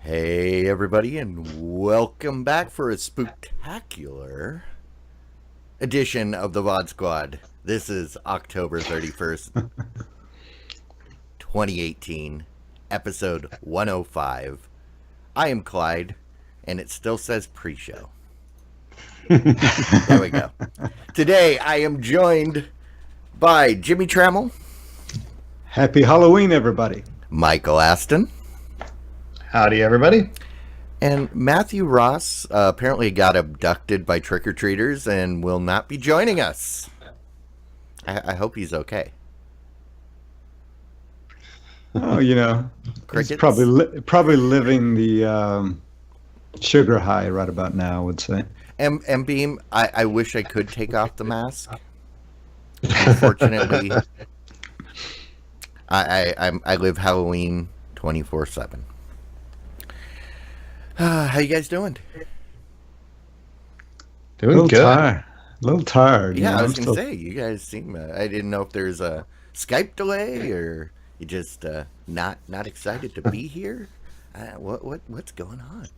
Hey everybody, and welcome back for a spooktacular edition of the VOD Squad. This is October 31st, 2018, episode 105. I am Clyde, and it still says pre-show. There we go. Today I am joined by Jimmy Trammell. Happy Halloween, everybody. Michael Aston. Howdy, everybody. And Matthew Ross apparently got abducted by trick-or-treaters and will not be joining us. I hope he's okay. Oh, you know, Crickets? he's probably living the sugar high right about now, I would say. And Beam, I wish I could take off the mask. Unfortunately, I live Halloween 24/7. How you guys doing? Doing good. A little tired. Yeah, you know, I was going to say, you guys seem... I didn't know if there's a Skype delay or you just not excited to be here. What's going on?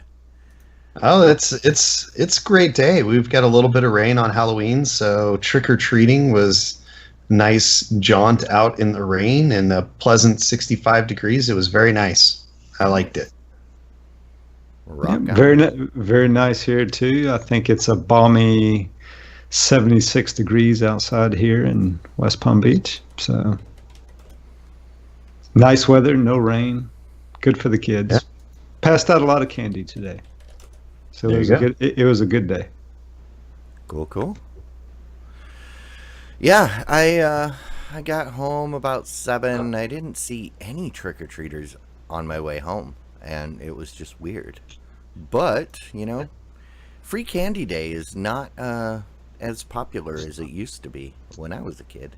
Oh, it's a great day. We've got a little bit of rain on Halloween, so trick-or-treating was nice jaunt out in the rain and a pleasant 65 degrees. It was very nice. I liked it. Rock on. Very nice here, too. I think it's a balmy 76 degrees outside here in West Palm Beach. So nice weather, no rain. Good for the kids. Yeah. Passed out a lot of candy today. So There it was you go. it was a good day. Cool. Yeah, I got home about 7. I didn't see any trick-or-treaters on my way home, and it was just weird. But, you know, free candy day is not as popular as it used to be when I was a kid.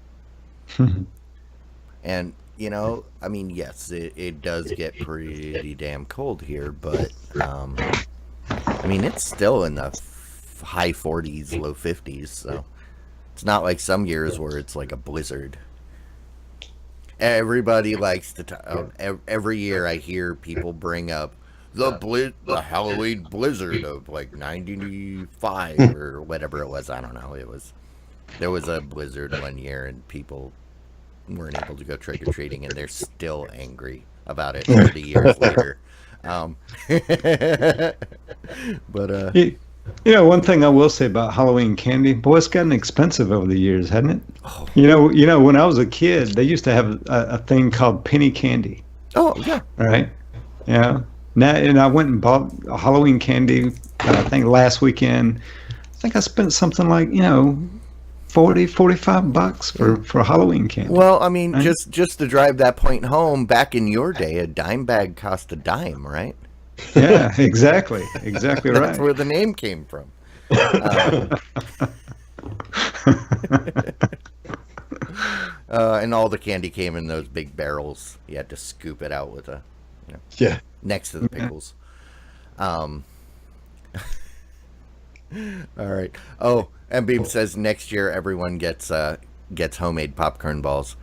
And, you know, I mean, yes, it does get pretty damn cold here, but, I mean, it's still in the high 40s, low 50s, so it's not like some years where it's like a blizzard. Everybody likes to every year I hear people bring up the Halloween blizzard of like 95 or whatever it was. I don't know. There was a blizzard one year and people weren't able to go trick-or-treating and they're still angry about it 30 years later. But you know, one thing I will say about Halloween candy, boy, it's gotten expensive over the years, hasn't it? Oh. You know, when I was a kid, they used to have a thing called penny candy. Oh yeah. Right? Yeah. Now, and I went and bought a Halloween candy, I think last weekend. I think I spent something like, you know, $45 for Halloween candy. Well, I mean, Right? just to drive that point home, back in your day, a dime bag cost a dime, right? Yeah, exactly. Exactly right. That's where the name came from. And all the candy came in those big barrels. You had to scoop it out with Yeah. next to the pickles. All right. Oh, and Beam says next year everyone gets homemade popcorn balls.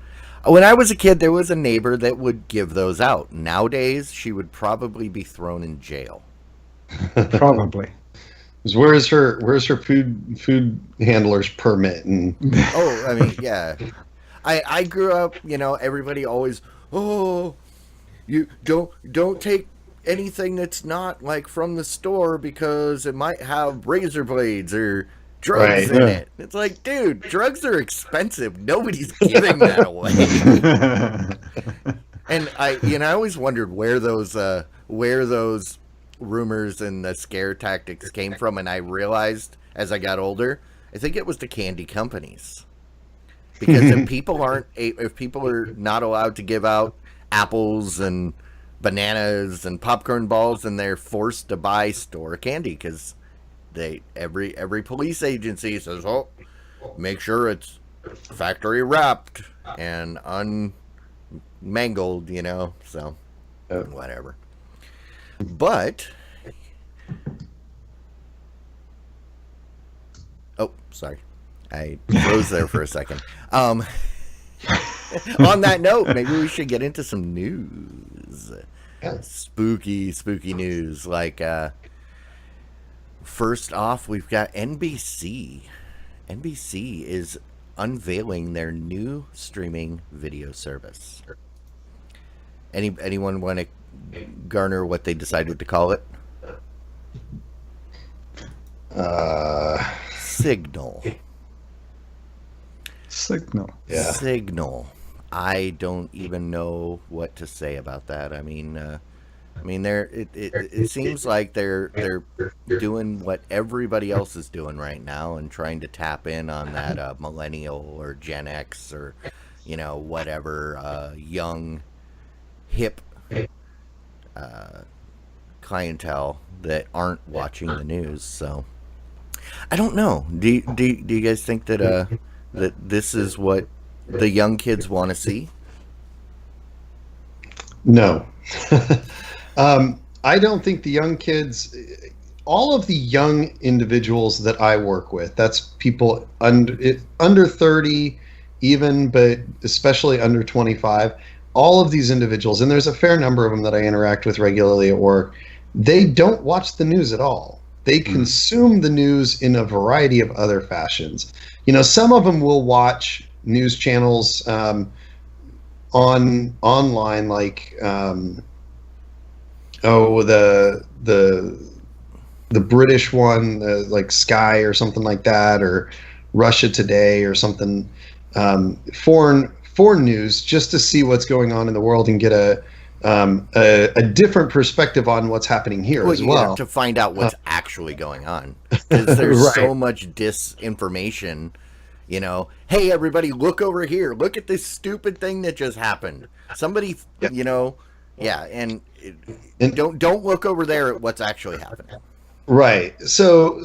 When I was a kid, there was a neighbor that would give those out. Nowadays, she would probably be thrown in jail. Probably. Where's her food handler's permit? And Oh, I mean, yeah. I grew up, you know, everybody always, oh, you don't take anything that's not like from the store because it might have razor blades or drugs Right. in it. It's like, dude, drugs are expensive. Nobody's giving that away. And I always wondered where those rumors and the scare tactics came from, and I realized as I got older, I think it was the candy companies. Because if people are not allowed to give out apples and bananas and popcorn balls, and they're forced to buy store candy because every police agency says, "Oh, make sure it's factory wrapped and unmangled," So whatever. But oh, sorry, I froze there for a second. On that note, maybe we should get into some news. Yeah. Spooky news. Like, first off, we've got NBC. NBC is unveiling their new streaming video service. Anyone want to garner what they decided to call it? Signal. Signal. Yeah. Signal. I don't even know what to say about that. I mean, it seems like they're doing what everybody else is doing right now and trying to tap in on that millennial or Gen X or whatever young hip clientele that aren't watching the news. So I don't know. Do you guys think that that this is what the young kids want to see? No. I don't think the young kids, all of the young individuals that I work with, that's people under 30 even, but especially under 25, all of these individuals, and there's a fair number of them that I interact with regularly at work, they don't watch the news at all. They consume the news in a variety of other fashions. Some of them will watch news channels online, like the British one, like Sky or something like that, or Russia Today or something, foreign news, just to see what's going on in the world and get a different perspective on what's happening here as well. To find out what's actually going on, because there's Right. so much disinformation. Hey everybody, look over here. Look at this stupid thing that just happened. Somebody, and don't look over there at what's actually happening. Right. So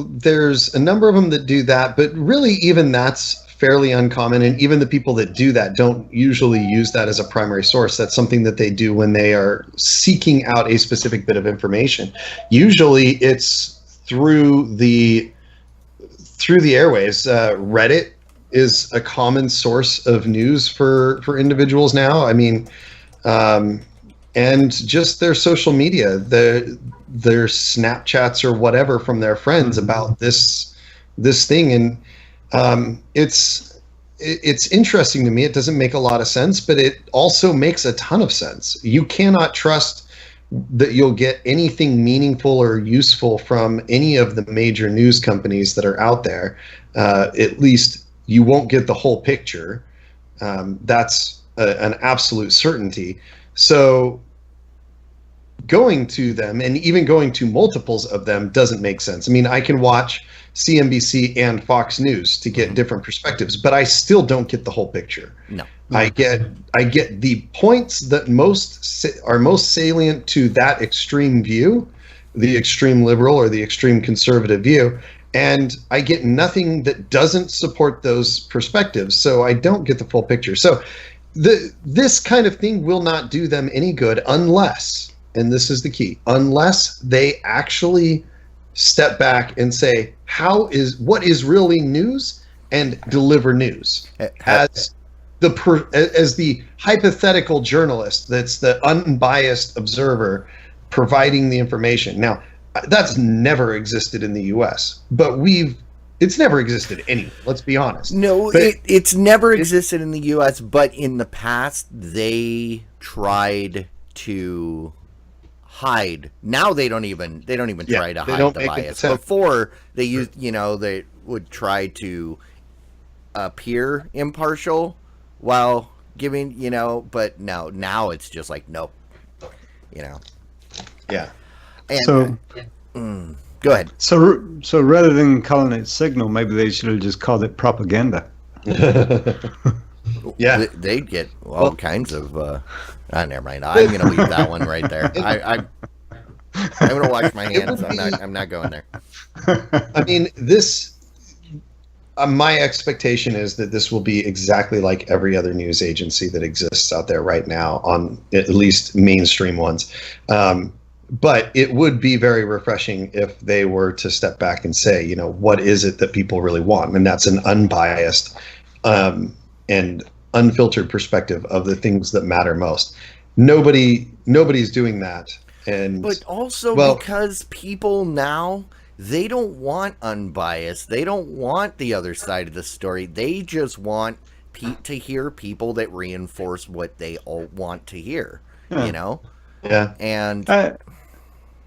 there's a number of them that do that, but really even that's fairly uncommon. And even the people that do that don't usually use that as a primary source. That's something that they do when they are seeking out a specific bit of information. Usually it's through the airwaves. Reddit is a common source of news for individuals now. I mean, and just their social media, their Snapchats or whatever from their friends about this thing, and it's interesting to me. It doesn't make a lot of sense, but it also makes a ton of sense. You cannot trust that you'll get anything meaningful or useful from any of the major news companies that are out there. At least you won't get the whole picture. That's an absolute certainty. So going to them, and even going to multiples of them, doesn't make sense. I mean, I can watch CNBC and Fox News to get different perspectives, but I still don't get the whole picture. No. I get the points that are most salient to that extreme view, the extreme liberal or the extreme conservative view, and I get nothing that doesn't support those perspectives. So I don't get the full picture. So this kind of thing will not do them any good unless, and this is the key, unless they actually step back and say, what is really news, and deliver news as the hypothetical journalist that's the unbiased observer providing the information. Now, that's never existed in the U.S., but it's never existed anywhere. Let's be honest. No, it's never existed in the U.S., but in the past they tried to hide. Now they don't even try to hide the bias. Before they used, they would try to appear impartial while giving, but now it's just like, nope, Yeah. And, So go ahead. So rather than calling it signal, maybe they should have just called it propaganda. Yeah. They'd get all kinds of. Never mind. I'm going to leave that one right there. I'm going to wash my hands. I'm not going there. I mean, this. My expectation is that this will be exactly like every other news agency that exists out there right now, on at least mainstream ones. But it would be very refreshing if they were to step back and say, you know, what is it that people really want? And that's an unbiased and unfiltered perspective of the things that matter most. Nobody's doing that. But also because people now, they don't want unbiased. They don't want the other side of the story. They just want to hear people that reinforce what they all want to hear, you know? Yeah. And I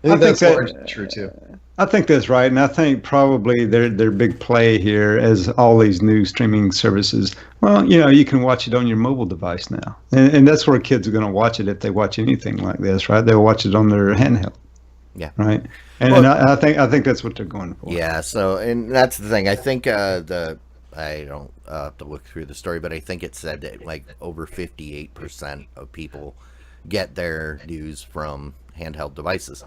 think that's largely true too. I think that's right, and I think probably their big play here is all these new streaming services. Well, you know, you can watch it on your mobile device now, and that's where kids are going to watch it if they watch anything like this, right? They'll watch it on their handheld. Yeah. Right. And I think that's what they're going for. Yeah. So, and that's the thing. I think I don't have to look through the story, but I think it said that like over 58% of people get their news from handheld devices.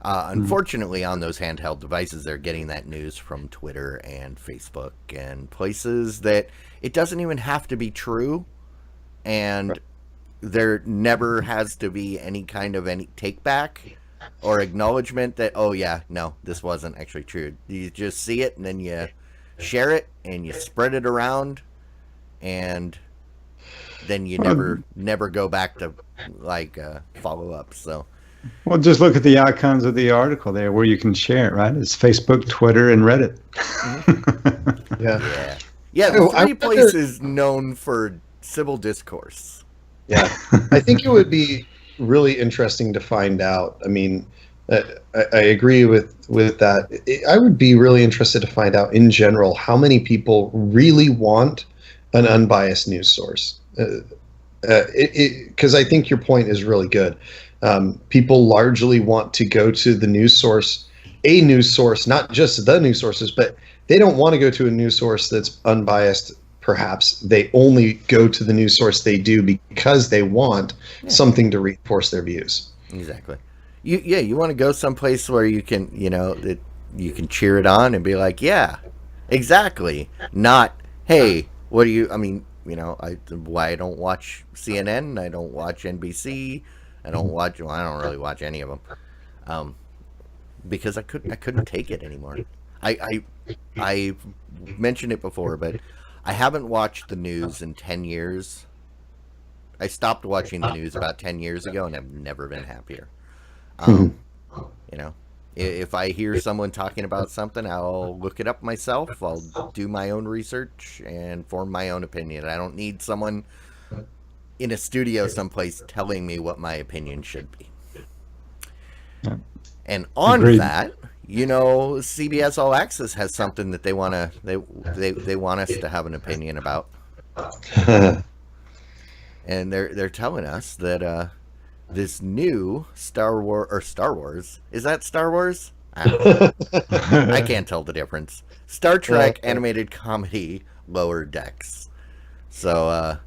Unfortunately, on those handheld devices, they're getting that news from Twitter and Facebook and places that it doesn't even have to be true, and there never has to be any kind of any take back or acknowledgement that, oh yeah, no, this wasn't actually true. You just see it and then you share it and you spread it around, and then you never go back to like follow up. So. Well, just look at the icons of the article there where you can share it, right? It's Facebook, Twitter, and Reddit. Yeah, the three places known for civil discourse. Yeah. I think it would be really interesting to find out. I mean, I agree with that. I would be really interested to find out in general how many people really want an unbiased news source. Because I think your point is really good. People largely want to go to the news source, a news source, not just the news sources, but they don't want to go to a news source that's unbiased. Perhaps they only go to the news source they do because they want something to reinforce their views. Exactly. You want to go someplace where you can, you can cheer it on and be like, yeah, exactly. Not, hey, what do you? I mean, why I don't watch CNN, I don't watch NBC. I don't really watch any of them, because I couldn't take it anymore. I mentioned it before, but I haven't watched the news in 10 years. I stopped watching the news about 10 years ago, and I've never been happier. If I hear someone talking about something, I'll look it up myself. I'll do my own research and form my own opinion. I don't need someone in a studio someplace telling me what my opinion should be. Yeah. And on that, CBS All Access has something that they want us to have an opinion about. And they're telling us that this new Star Wars, is that Star Wars? I can't tell the difference. Star Trek animated comedy Lower Decks. So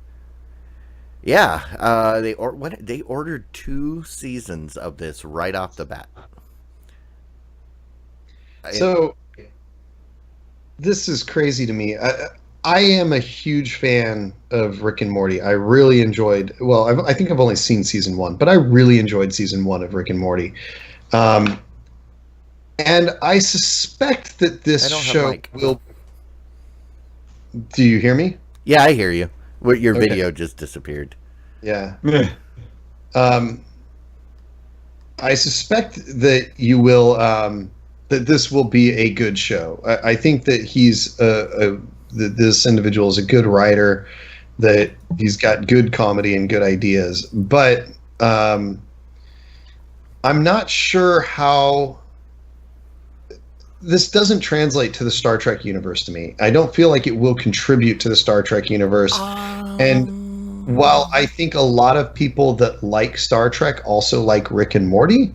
they ordered 2 seasons of this right off the bat. So this is crazy to me. I am a huge fan of Rick and Morty. I really enjoyed. Well, I think I've only seen season 1, but I really enjoyed season 1 of Rick and Morty. And I suspect that this show will. Do you hear me? Yeah, I hear you. Your video just disappeared. Yeah. I suspect that you will. That this will be a good show. I think that this individual is a good writer. That he's got good comedy and good ideas. But I'm not sure how. This doesn't translate to the Star Trek universe to me. I don't feel like it will contribute to the Star Trek universe. And while I think a lot of people that like Star Trek also like Rick and Morty,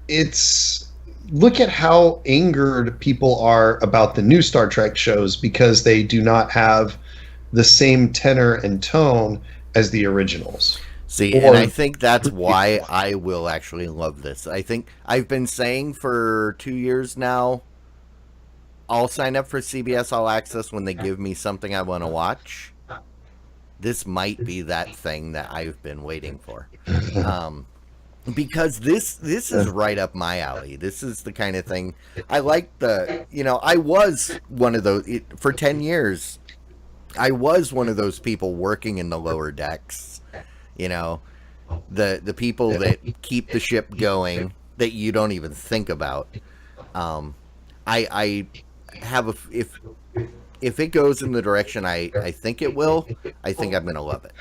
it's look at how angered people are about the new Star Trek shows because they do not have the same tenor and tone as the originals. See, and I think that's why I will actually love this. I think I've been saying for 2 years now, I'll sign up for CBS All Access when they give me something I want to watch. This might be that thing that I've been waiting for. Because this is right up my alley. This is the kind of thing I like. I was one of those for 10 years. I was one of those people working in the lower decks. The people that keep the ship going that you don't even think about. I have if it goes in the direction I think it will, I think I'm gonna love it.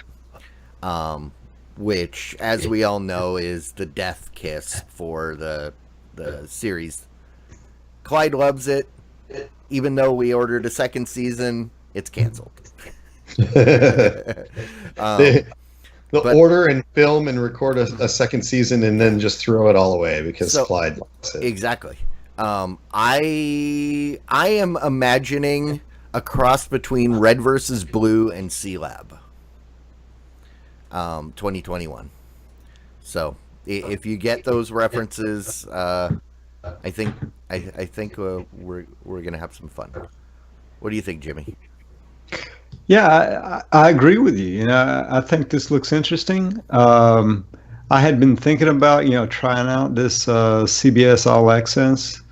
Which, as we all know, is the death kiss for the series. Clyde loves it, even though we ordered a second season. It's canceled. Order and film and record a second season and then just throw it all away because Clyde likes it. Exactly. I am imagining a cross between Red versus Blue and C-Lab. 2021. So if you get those references, I think we're gonna have some fun. What do you think, Jimmy? Yeah, I agree with you. I think this looks interesting. I had been thinking about, trying out this CBS All Access,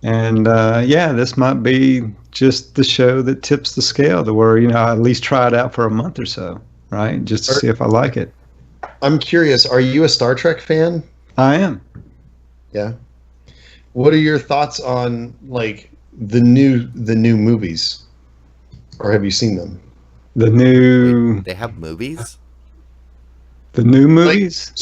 and this might be just the show that tips the scale to where, I at least try it out for a month or so, right? Just to see if I like it. I'm curious, are you a Star Trek fan? I am. Yeah. What are your thoughts on like the new movies? Or have you seen them? They have movies? The new movies? Like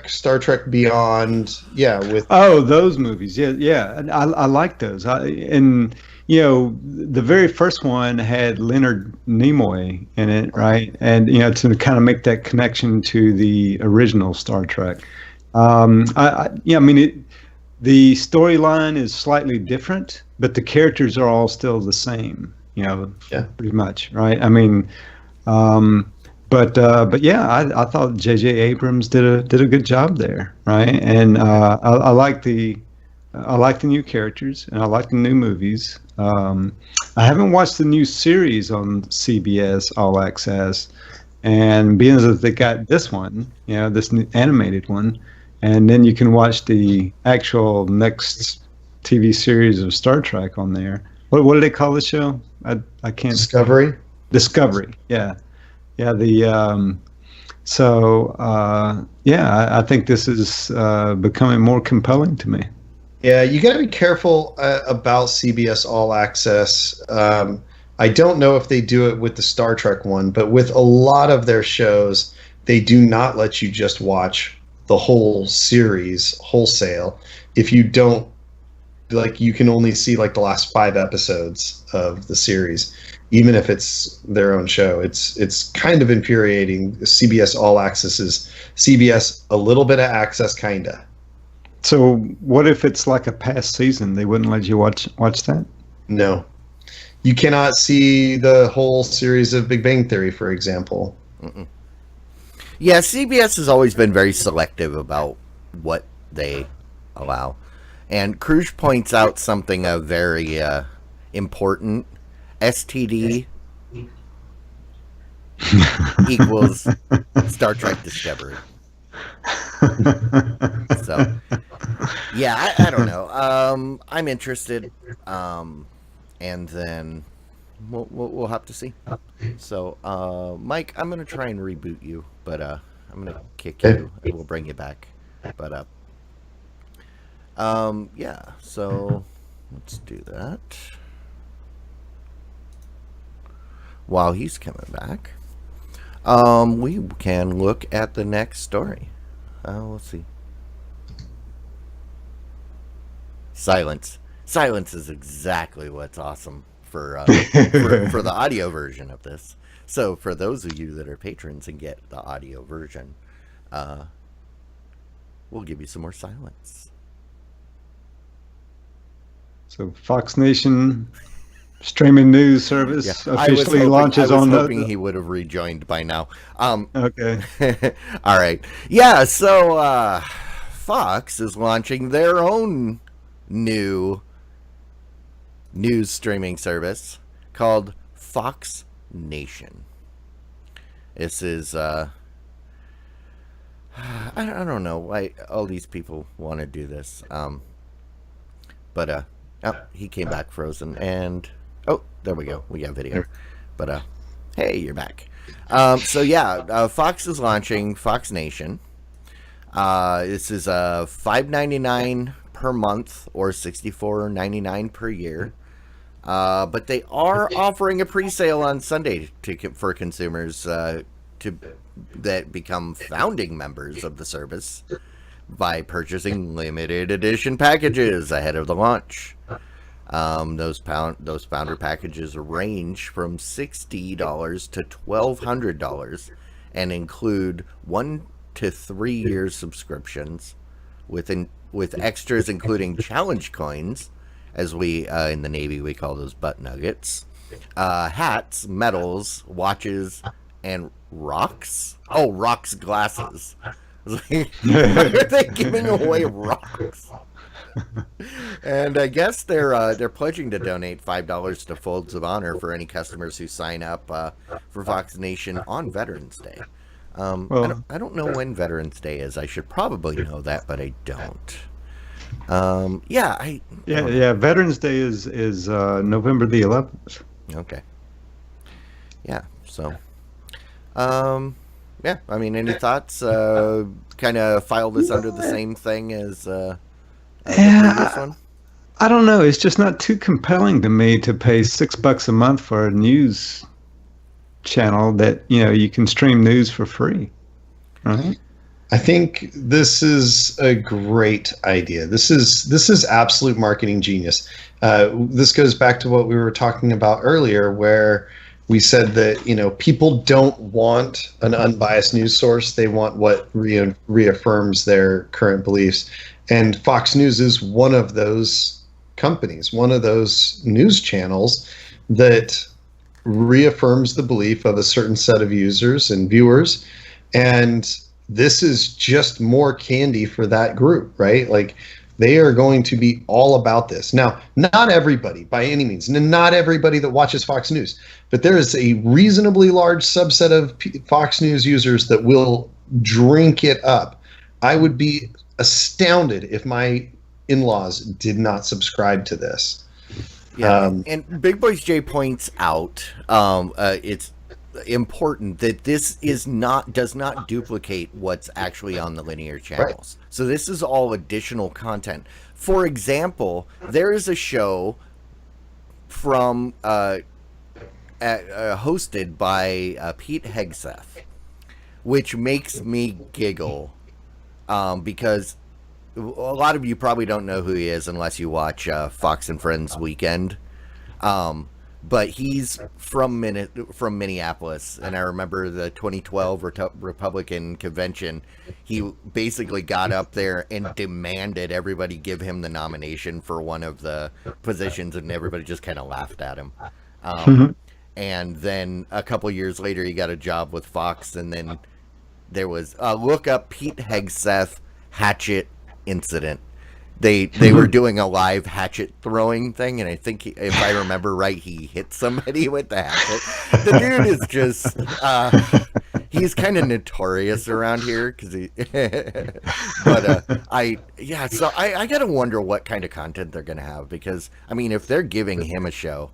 Star Trek Beyond. Yeah, with those movies. Yeah. I like those. The very first one had Leonard Nimoy in it, right? And to kind of make that connection to the original Star Trek. The storyline is slightly different, but the characters are all still the same. Pretty much, right? I thought J.J. Abrams did a good job there, right? And I like the new characters and I like the new movies. I haven't watched the new series on CBS All Access, and being as they got this one, this new animated one, and then you can watch the actual next TV series of Star Trek on there. What do they call the show? I can't. Discovery. Yeah. I think this is becoming more compelling to me. Yeah, you got to be careful about CBS All Access. I don't know if they do it with the Star Trek one, but with a lot of their shows, they do not let you just watch the whole series wholesale. If you don't, you can only see the last 5 episodes of the series, even if it's their own show. It's kind of infuriating. CBS All Access is CBS a little bit of access, kinda. So what if it's like a past season? They wouldn't let you watch that? No. You cannot see the whole series of Big Bang Theory, for example. Mm-mm. Yeah, CBS has always been very selective about what they allow. And Cruz points out something very important. STD equals Star Trek Discovery. So, yeah, I don't know. I'm interested, and then we'll have to see. So, Mike, I'm gonna try and reboot you, but I'm gonna kick you, and we'll bring you back. But so let's do that while he's coming back. We can look at the next story. Let's see. Silence is exactly what's awesome for the audio version of this. So for those of you that are patrons and get the audio version, we'll give you some more silence. So Fox Nation streaming news service officially launches on I was hoping he would have rejoined by now. Okay. All right. Yeah, so Fox is launching their own new news streaming service called Fox Nation. This is I don't know why all these people want to do this. But he came back frozen, and there we go. We got video. But hey, you're back. So yeah, Fox is launching Fox Nation. This is $5.99 per month or $64.99 per year. But they are offering a pre-sale on Sunday for consumers that become founding members of the service by purchasing limited edition packages ahead of the launch. Those founder packages range from $60 to $1,200 and include 1 to 3 year subscriptions with extras including challenge coins, as we in the Navy we call those butt nuggets, hats, medals, watches, and rocks. Oh, rocks glasses. Why are they giving away rocks? And I guess they're pledging to donate $5 to Folds of Honor for any customers who sign up for Fox Nation on Veterans Day. I don't know when Veterans Day is. I should probably know that, but I don't. Veterans Day is November the 11th. Okay. Yeah. So. Yeah. I mean, any thoughts? Kind of file this under the same thing as the previous one. I don't know. It's just not too compelling to me to pay $6 a month for a news channel that you can stream news for free. Right? I think this is a great idea. This is absolute marketing genius. This goes back to what we were talking about earlier, where we said that people don't want an unbiased news source. They want what reaffirms their current beliefs. And Fox News is one of those companies, one of those news channels that reaffirms the belief of a certain set of users and viewers. And this is just more candy for that group, right? Like, they are going to be all about this. Now, not everybody by any means, not everybody that watches Fox News, but there is a reasonably large subset of Fox News users that will drink it up. I would be astounded if my in-laws did not subscribe to this. Yeah, and Big Boys J points out it's important that this does not duplicate what's actually on the linear channels. Right. So this is all additional content. For example, there is a show from hosted by Pete Hegseth, which makes me giggle because a lot of you probably don't know who he is unless you watch Fox and Friends Weekend. But he's from Minneapolis, and I remember the 2012 Republican convention. He basically got up there and demanded everybody give him the nomination for one of the positions, and everybody just kind of laughed at him. And then a couple years later, he got a job with Fox, and then there was look up Pete Hegseth hatchet incident. They were doing a live hatchet throwing thing, and I think if I remember right, he hit somebody with the hatchet. The dude is just he's kind of notorious around here because he. But I gotta wonder what kind of content they're gonna have, because I mean, if they're giving him a show,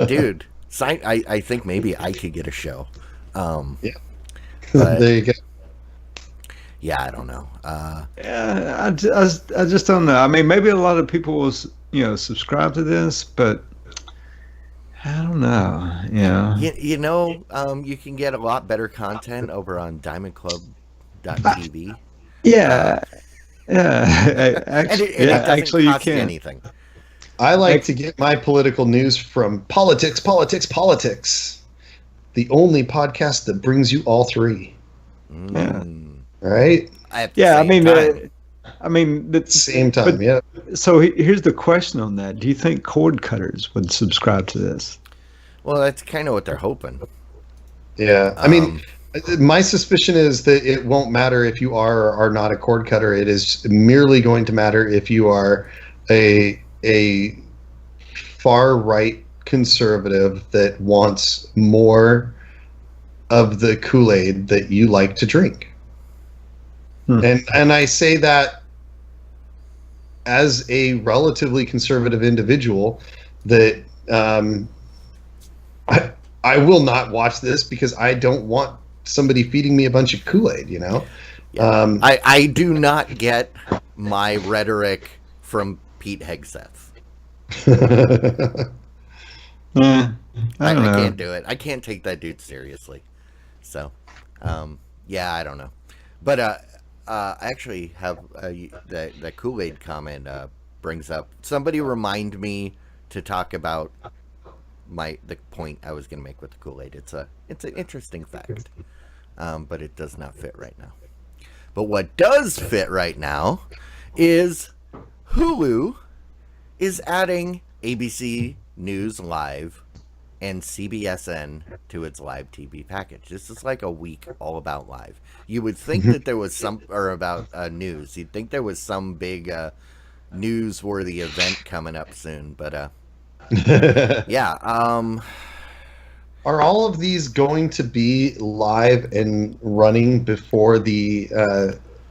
dude, I think maybe I could get a show. Yeah, there you go. Yeah, I don't know. I just don't know. I mean, maybe a lot of people will, subscribe to this, but I don't know. You can get a lot better content over on DiamondClub.tv. Yeah, Actually, you can. Anything. I like to get my political news from Politics, the only podcast that brings you all three. Yeah. Right? I mean, I mean, Same time, but, yeah. So here's the question on that: do you think cord cutters would subscribe to this? Well, that's kind of what they're hoping. Yeah, I mean, Um, my suspicion is that it won't matter if you are or are not a cord cutter. It is merely going to matter if you are a far right conservative that wants more of the Kool-Aid that you like to drink. And I say that as a relatively conservative individual that I will not watch this because I don't want somebody feeding me a bunch of Kool-Aid, you know? yeah. I do not get my rhetoric from Pete Hegseth. Yeah, I don't know. can't do it. I can't take that dude seriously. So, yeah, I don't know. But I actually have the Kool-Aid comment brings up. Somebody remind me to talk about the point I was going to make with the Kool-Aid. It's an interesting fact, but it does not fit right now. But what does fit right now is Hulu is adding ABC News Live and CBSN to its live TV package. This is like a week all about live. You would think that there was some, or about news. You'd think there was some big newsworthy event coming up soon, but yeah. Are all of these going to be live and running before the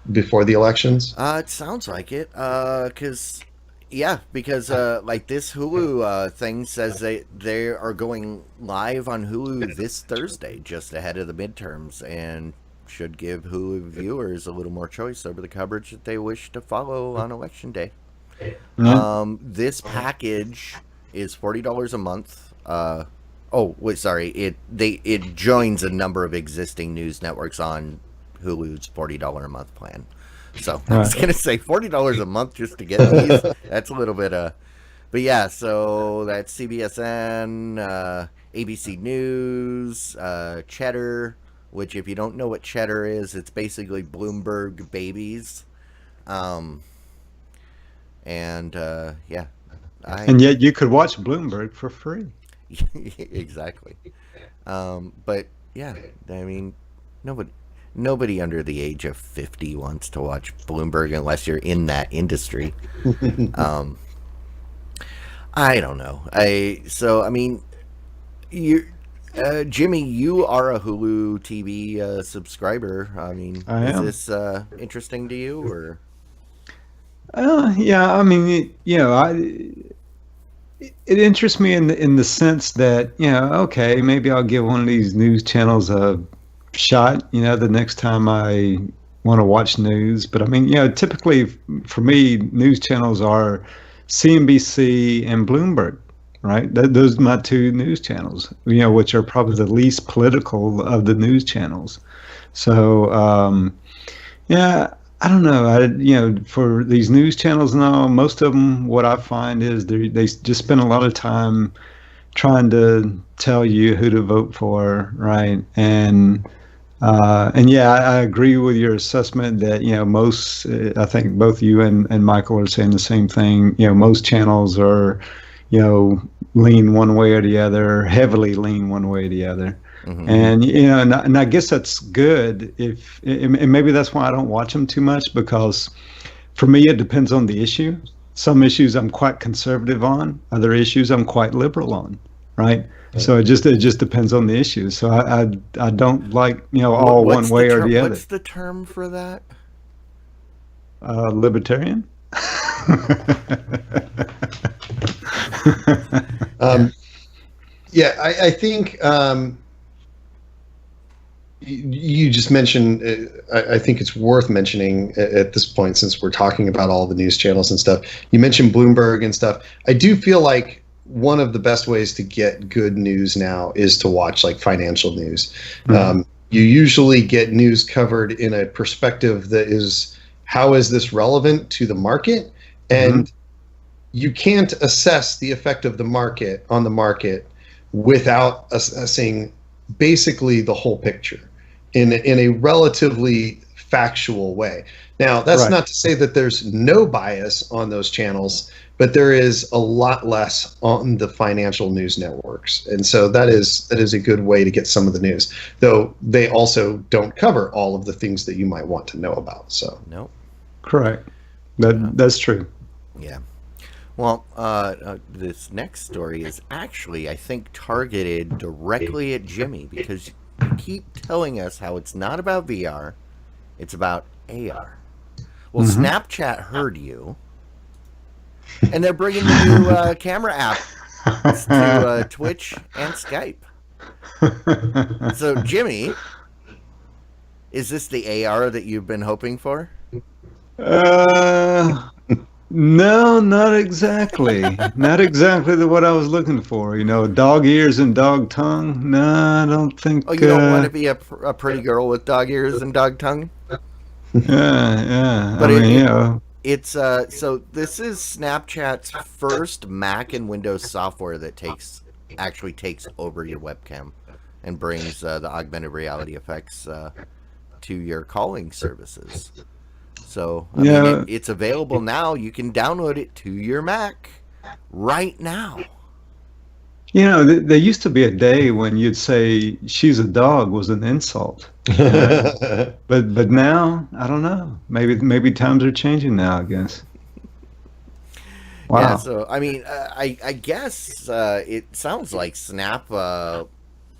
elections? It sounds like it. Because like this Hulu thing says they are going live on Hulu this Thursday, just ahead of the midterms, and should give Hulu viewers a little more choice over the coverage that they wish to follow on election day. This package is $40 a month. It joins a number of existing news networks on Hulu's $40 a month plan. So I was gonna say $40 a month just to get these. That's a little bit but yeah. So that's CBSN, ABC News, Cheddar. Which, if you don't know what Cheddar is, it's basically Bloomberg babies. And yet you could watch Bloomberg for free. Exactly. But yeah, I mean, nobody under the age of 50 wants to watch Bloomberg unless you're in that industry. I don't know. Jimmy, you are a Hulu TV subscriber. I mean, I am. Is this interesting to you, or? Yeah, I mean, it interests me in the sense that, okay, maybe I'll give one of these news channels a shot, the next time I want to watch news. But I mean, typically for me, news channels are CNBC and Bloomberg, right? Those are my two news channels, which are probably the least political of the news channels. So, yeah, I don't know. For these news channels now, most of them, what I find is they just spend a lot of time trying to tell you who to vote for, right? And yeah, I agree with your assessment that most. I think both you and Michael are saying the same thing. Most channels are, lean one way or the other, heavily lean one way or the other. Mm-hmm. And I guess that's good and maybe that's why I don't watch them too much, because for me it depends on the issue. Some issues I'm quite conservative on, other issues I'm quite liberal on, right? So it just depends on the issue. So I don't like all one way or the other. What's the term for that? Libertarian. Yeah, I think you just mentioned, I think it's worth mentioning at this point, since we're talking about all the news channels and stuff. You mentioned Bloomberg and stuff. I do feel like one of the best ways to get good news now is to watch like financial news. Mm-hmm. You usually get news covered in a perspective that is, how is this relevant to the market? And you can't assess the effect of the market on the market without assessing basically the whole picture in a relatively factual way. Now, that's Right. not to say that there's no bias on those channels, but there is a lot less on the financial news networks. And so that is a good way to get some of the news, though they also don't cover all of the things that you might want to know about. So Nope. Correct. That's true. Yeah. Well, this next story is actually, I think, targeted directly at Jimmy, because you keep telling us how it's not about VR, it's about AR. Well, Snapchat heard you, and they're bringing the new camera app to Twitch and Skype. So, Jimmy, is this the AR that you've been hoping for? No, not exactly. Not exactly what I was looking for. Dog ears and dog tongue. No, I don't think. Oh, you don't want to be a pretty girl with dog ears and dog tongue? Yeah. But I mean, it's so this is Snapchat's first Mac and Windows software that actually takes over your webcam and brings the augmented reality effects to your calling services. So I mean, it's available now. You can download it to your Mac right now. There used to be a day when you'd say she's a dog was an insult. But now, I don't know. Maybe times are changing now, I guess. Wow. Yeah, so I mean, I guess it sounds like Snap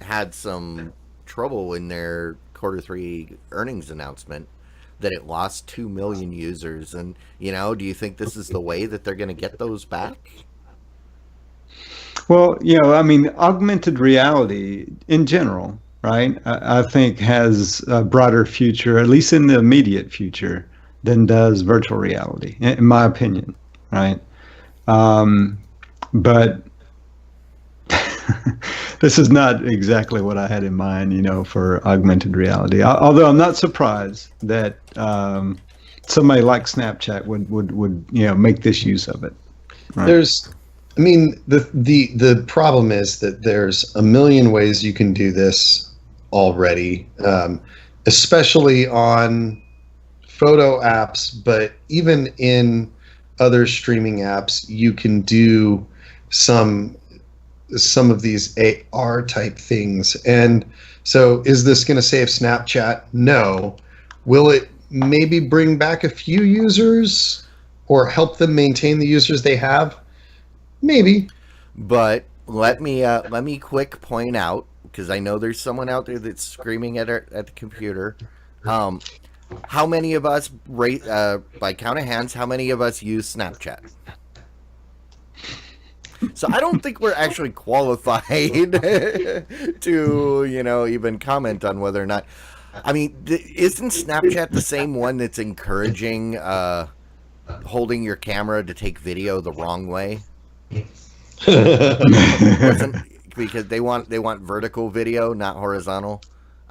had some trouble in their Q3 earnings announcement, that it lost 2 million users. And, do you think this is the way that they're going to get those back? Well, I mean, augmented reality in general, right, I think has a broader future, at least in the immediate future, than does virtual reality, in my opinion, right? But this is not exactly what I had in mind, for augmented reality. Although I'm not surprised that somebody like Snapchat would make this use of it. Right? The problem is that there's a million ways you can do this already, especially on photo apps, but even in other streaming apps, you can do some of these AR type things. And so is this going to save Snapchat? No. Will it maybe bring back a few users or help them maintain the users they have? Maybe. But let me quick point out, because I know there's someone out there that's screaming at the computer. How many of us, by count of hands, how many of us use Snapchat? So I don't think we're actually qualified to, even comment on whether or not. I mean, isn't Snapchat the same one that's encouraging holding your camera to take video the wrong way? Because they want vertical video, not horizontal.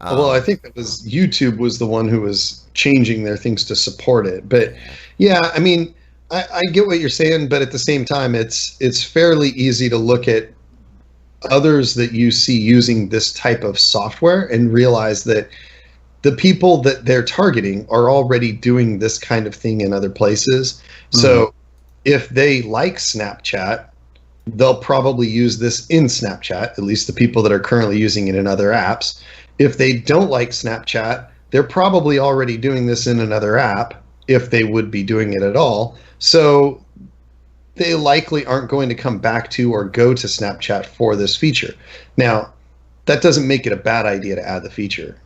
Well, I think that was YouTube was the one who was changing their things to support it. But yeah, I mean, I get what you're saying, but at the same time, it's fairly easy to look at others that you see using this type of software and realize that the people that they're targeting are already doing this kind of thing in other places. Mm-hmm. So if they like Snapchat, they'll probably use this in Snapchat, at least the people that are currently using it in other apps. If they don't like Snapchat, they're probably already doing this in another app, if they would be doing it at all. So they likely aren't going to come back to or go to Snapchat for this feature. Now, that doesn't make it a bad idea to add the feature.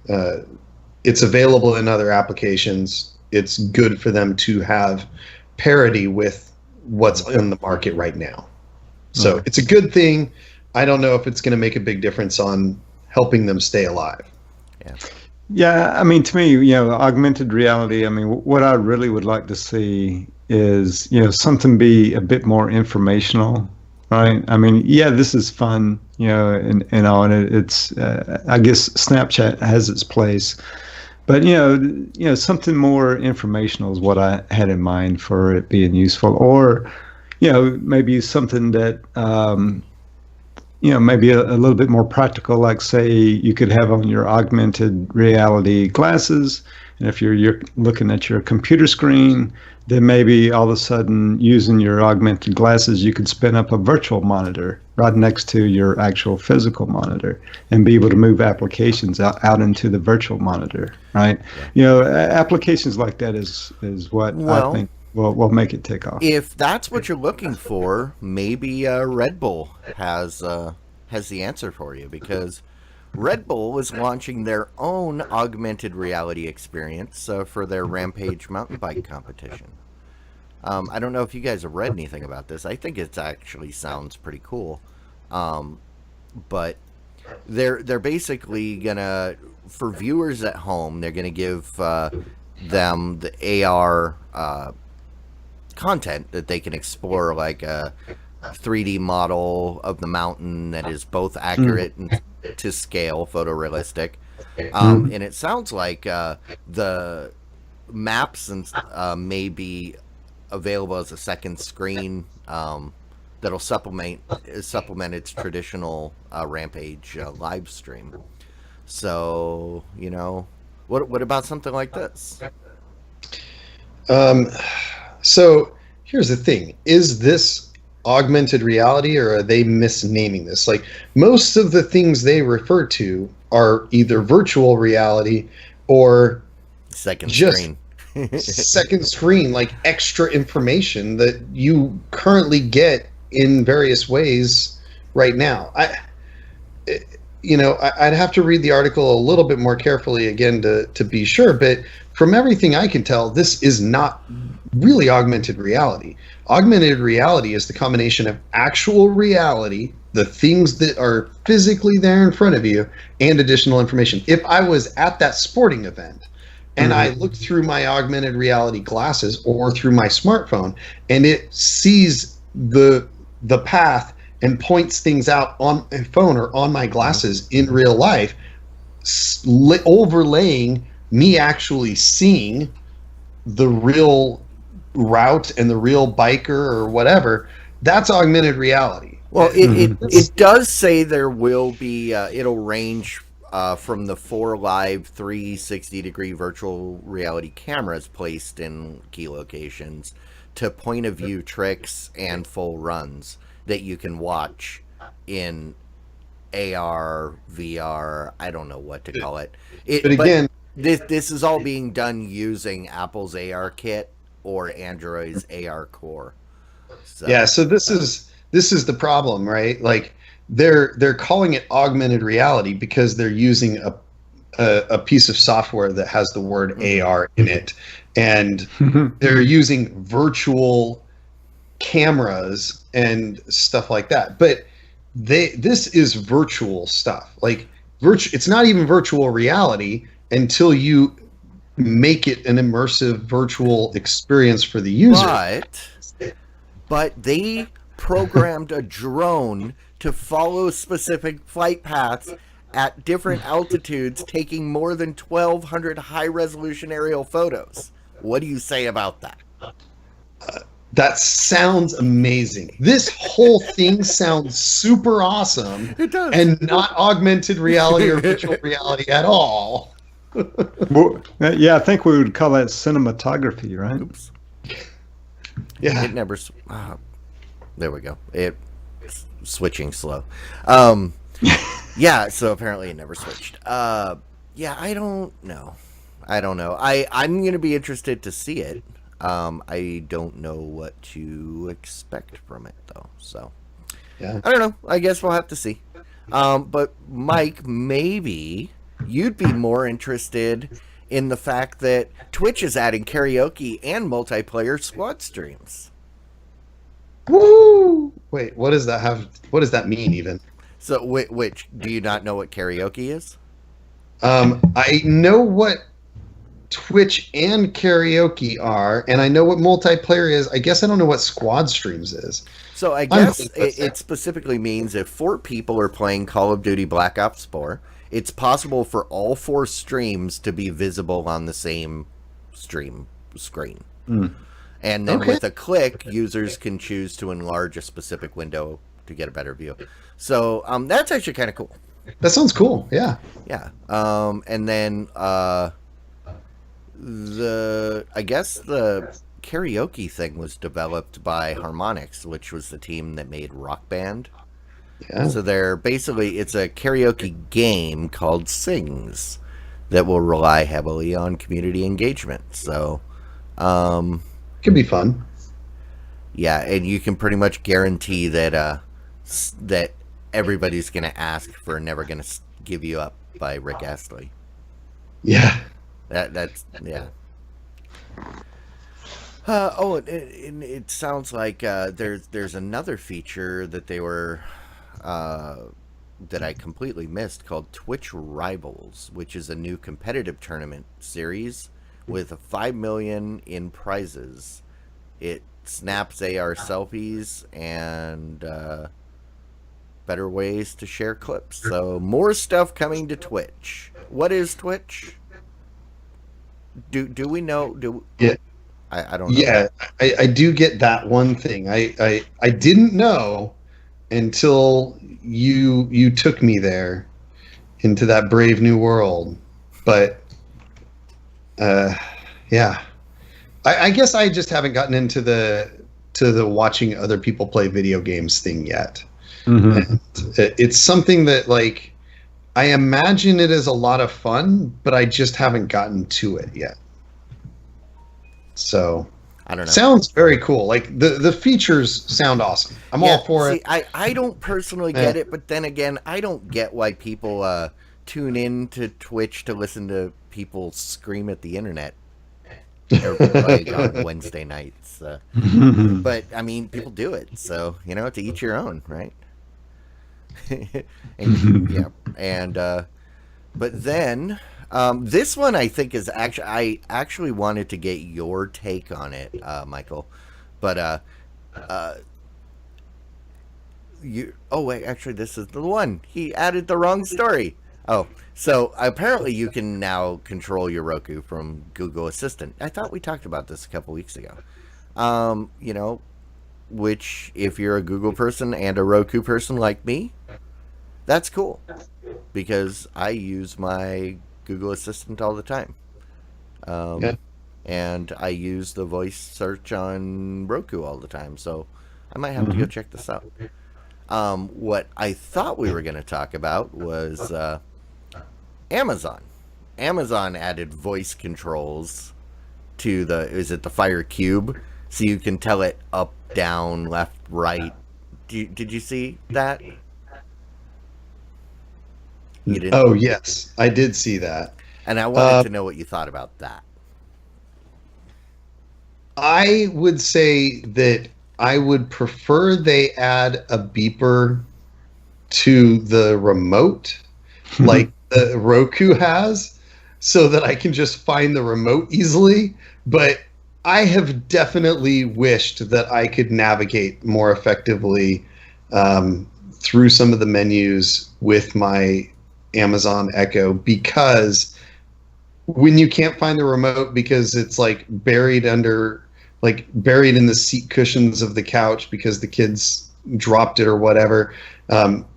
It's available in other applications. It's good for them to have parity with what's in the market right now. So it's a good thing. I don't know if it's going to make a big difference on helping them stay alive. Yeah, I mean, to me, augmented reality, I mean, what I really would like to see is, something be a bit more informational, right? I mean, yeah, this is fun, and all, and it's, I guess Snapchat has its place, but, something more informational is what I had in mind for it being useful, or, maybe something that, maybe a little bit more practical, like say you could have on your augmented reality glasses, and if you're looking at your computer screen, then maybe all of a sudden using your augmented glasses, you could spin up a virtual monitor right next to your actual physical monitor and be able to move applications out into the virtual monitor, right? Applications like that is what I think will make it take off. If that's what you're looking for, maybe Red Bull has the answer for you, because Red Bull is launching their own augmented reality experience for their Rampage mountain bike competition. I don't know if you guys have read anything about this. I think it actually sounds pretty cool. But they're basically gonna, for viewers at home, they're gonna give them the AR content that they can explore, like a 3D model of the mountain that is both accurate and to scale, photorealistic. And it sounds like the maps and may be available as a second screen that'll supplement its traditional Rampage live stream. So, what about something like this? So here's the thing: is this augmented reality, or are they misnaming this? Like, most of the things they refer to are either virtual reality or Second screen, like extra information that you currently get in various ways right now. I'd have to read the article a little bit more carefully again to be sure, but from everything I can tell, this is not really augmented reality. Augmented reality is the combination of actual reality, the things that are physically there in front of you, and additional information. If I was at that sporting event and I looked through my augmented reality glasses or through my smartphone, and it sees the path and points things out on my phone or on my glasses in real life, overlaying me actually seeing the real route and the real biker or whatever, that's augmented reality. Well, it does say there will be, it'll range from the 4 live 360-degree virtual reality cameras placed in key locations to point-of-view tricks and full runs that you can watch in AR, VR, I don't know what to call it. But again, this is all being done using Apple's AR kit or Android's AR core. So. Yeah, so this is the problem, right? Like they're calling it augmented reality because they're using a piece of software that has the word AR in it, and they're using virtual cameras and stuff like that. But this is virtual stuff. Like it's not even virtual reality until you make it an immersive virtual experience for the user. But they programmed a drone to follow specific flight paths at different altitudes, taking more than 1,200 high-resolution aerial photos. What do you say about that? That sounds amazing. This whole thing sounds super awesome. It does. And not augmented reality or virtual reality at all. Well, yeah, I think we would call that cinematography, right? Oops. Yeah. It never... there we go. It's switching slow. Yeah, so apparently it never switched. Yeah, I don't know. I'm going to be interested to see it. I don't know what to expect from it, though. So, yeah. I don't know. I guess we'll have to see. But, Mike, maybe you'd be more interested in the fact that Twitch is adding karaoke and multiplayer squad streams. Woo! Wait, what does that mean even? So, which do you not know what karaoke is? I know what Twitch and karaoke are, and I know what multiplayer is. I guess I don't know what squad streams is. So I guess it specifically means if 4 people are playing Call of Duty Black Ops 4, it's possible for all 4 streams to be visible on the same stream screen. And then with a click, users can choose to enlarge a specific window to get a better view. So that's actually kind of cool. That sounds cool. Yeah. Yeah. And then I guess the karaoke thing was developed by Harmonix, which was the team that made Rock Band. Yeah. So it's a karaoke game called Sings that will rely heavily on community engagement. So Could be fun. yeah, and you can pretty much guarantee that that everybody's going to ask for "Never Gonna Give You Up" by Rick Astley. Yeah. That's yeah. It sounds like there's another feature that they were that I completely missed called Twitch Rivals, which is a new competitive tournament series with 5 million in prizes. It snaps AR selfies and better ways to share clips. So more stuff coming to Twitch. What is Twitch? Do we know? Yeah. I don't know. Yeah, I do get that one thing. I didn't know until you took me there into that brave new world. But yeah, I guess I just haven't gotten into the watching other people play video games thing yet. Mm-hmm. And it's something that, like, I imagine it is a lot of fun, but I just haven't gotten to it yet. So I don't know. Sounds very cool. Like the features sound awesome. I'm all for it. I don't personally get it, but then again, I don't get why people tune in to Twitch to listen to people scream at the internet like on Wednesday nights. But I mean, people do it, so to each your own, right? And, yeah, and but then. This one I think is I actually wanted to get your take on it, Michael, but wait, actually this is the one. He added the wrong story. Oh, so apparently you can now control your Roku from Google Assistant. I thought we talked about this a couple weeks ago. Which if you're a Google person and a Roku person like me, that's cool because I use my Google Assistant all the time. And I use the voice search on Roku all the time, so I might have to go check this out. What I thought we were going to talk about was Amazon. Amazon added voice controls to the Fire Cube, so you can tell it up, down, left, right. Did you see that? You didn't? Oh, yes, I did see that. And I wanted to know what you thought about that. I would say that I would prefer they add a beeper to the remote, like the Roku has, so that I can just find the remote easily. But I have definitely wished that I could navigate more effectively through some of the menus with my Amazon Echo, because when you can't find the remote because it's like buried in the seat cushions of the couch because the kids dropped it or whatever,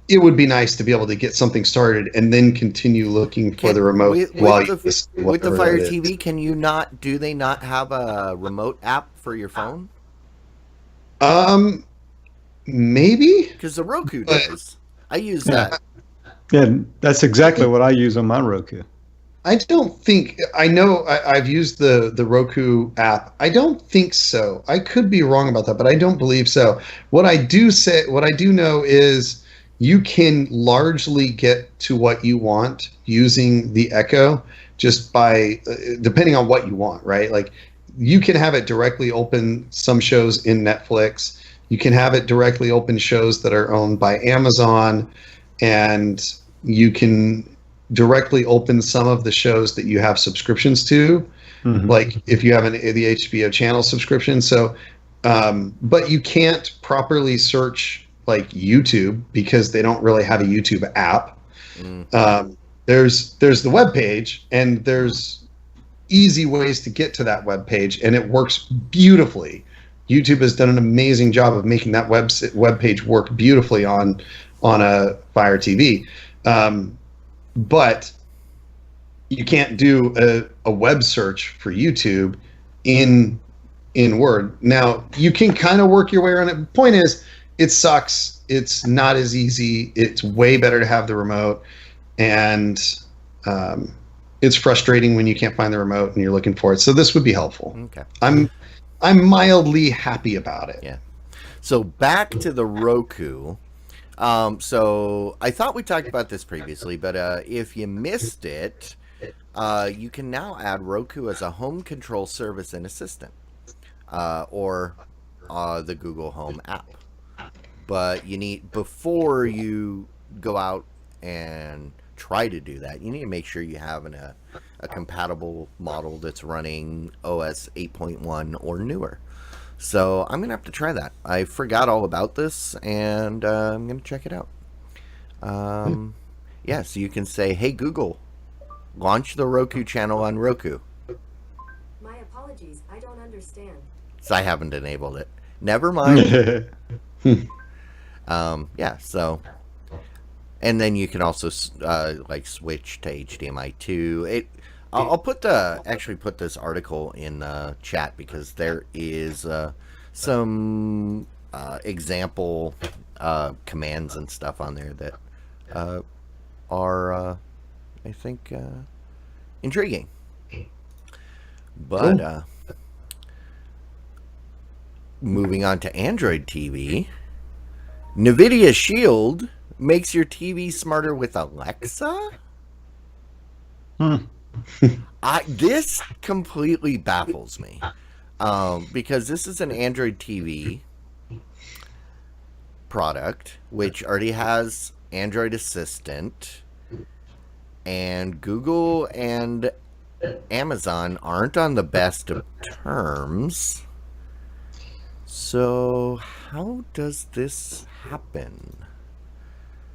it would be nice to be able to get something started and then continue looking for the remote with the Fire TV. Do they not have a remote app for your phone? Maybe, because the Roku does. I use that. Yeah, that's exactly what I use on my Roku. I don't think I've used the Roku app. I don't think so. I could be wrong about that, but I don't believe so. What I do know is you can largely get to what you want using the Echo just by depending on what you want, right? Like you can have it directly open some shows in Netflix. You can have it directly open shows that are owned by Amazon, and you can directly open some of the shows that you have subscriptions to, like if you have the HBO channel subscription. So, but you can't properly search like YouTube because they don't really have a YouTube app. There's the web page, and there's easy ways to get to that web page, and it works beautifully YouTube has done an amazing job of making that web page work beautifully on a Fire TV. But you can't do a web search for YouTube in Word. Now, you can kind of work your way around it. Point is, it sucks. It's not as easy. It's way better to have the remote. And it's frustrating when you can't find the remote and you're looking for it. So this would be helpful. Okay. I'm mildly happy about it. Yeah. So back to the Roku. So I thought we talked about this previously, but if you missed it, you can now add Roku as a home control service and assistant, or the Google Home app. But you need, before you go out and try to do that, you need to make sure you have a compatible model that's running OS 8.1 or newer. So I'm gonna have to try that. I forgot all about this, and I'm gonna check it out. Yeah, so you can say, "Hey Google, launch the Roku channel on Roku." My apologies, I don't understand. So I haven't enabled it. Never mind. Yeah. So, and then you can also like switch to HDMI 2. I'll put actually put this article in the chat, because there is some example commands and stuff on there that are I think intriguing. But moving on to Android TV, NVIDIA Shield makes your TV smarter with Alexa. This completely baffles me, because this is an Android TV product which already has Android Assistant, and Google and Amazon aren't on the best of terms. So how does this happen?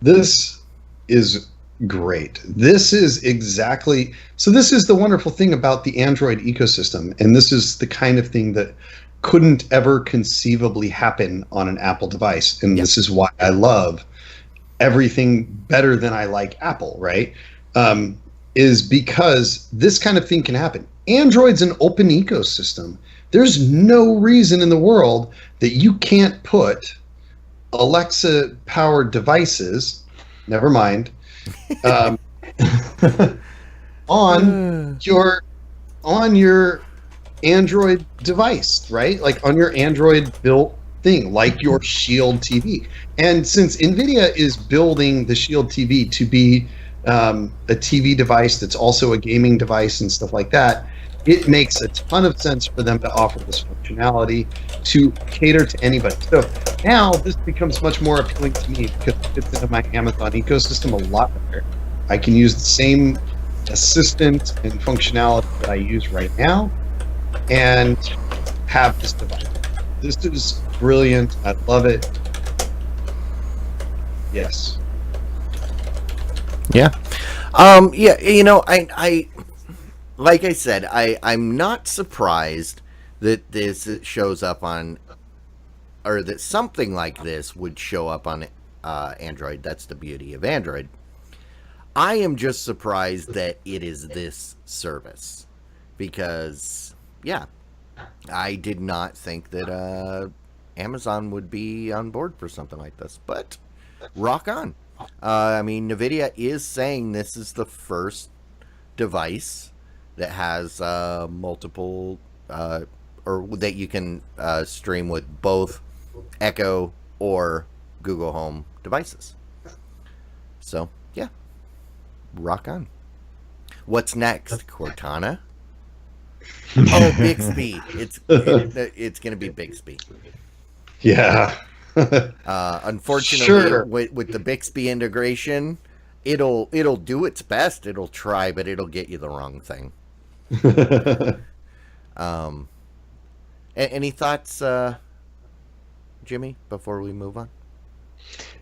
This is great. This is exactly, so this is the wonderful thing about the Android ecosystem, and this is the kind of thing that couldn't ever conceivably happen on an Apple device. And this is why I love everything better than I like Apple, right? Is because this kind of thing can happen. Android's an open ecosystem. There's no reason in the world that you can't put Alexa-powered devices, never mind, on your Android device, right? Like on your Android built thing, like your Shield TV. And since NVIDIA is building the Shield TV to be a TV device that's also a gaming device and stuff like that, it makes a ton of sense for them to offer this functionality to cater to anybody. So now this becomes much more appealing to me because it fits into my Amazon ecosystem a lot better. I can use the same assistant and functionality that I use right now and have this device. This is brilliant. I love it. Yes. Yeah. Yeah, you know, I like I said, I'm not surprised that this shows up on, or that something like this would show up on Android. That's the beauty of Android. I am just surprised that it is this service, because, yeah, I did not think that Amazon would be on board for something like this, but rock on. I mean, NVIDIA is saying this is the first device that has multiple, or that you can stream with both Echo or Google Home devices. So, yeah, rock on. What's next, Cortana? Oh, Bixby. It's going to be Bixby. Yeah. Unfortunately, Sure. with the Bixby integration, it'll do its best. It'll try, but it'll get you the wrong thing. Any thoughts, Jimmy, before we move on?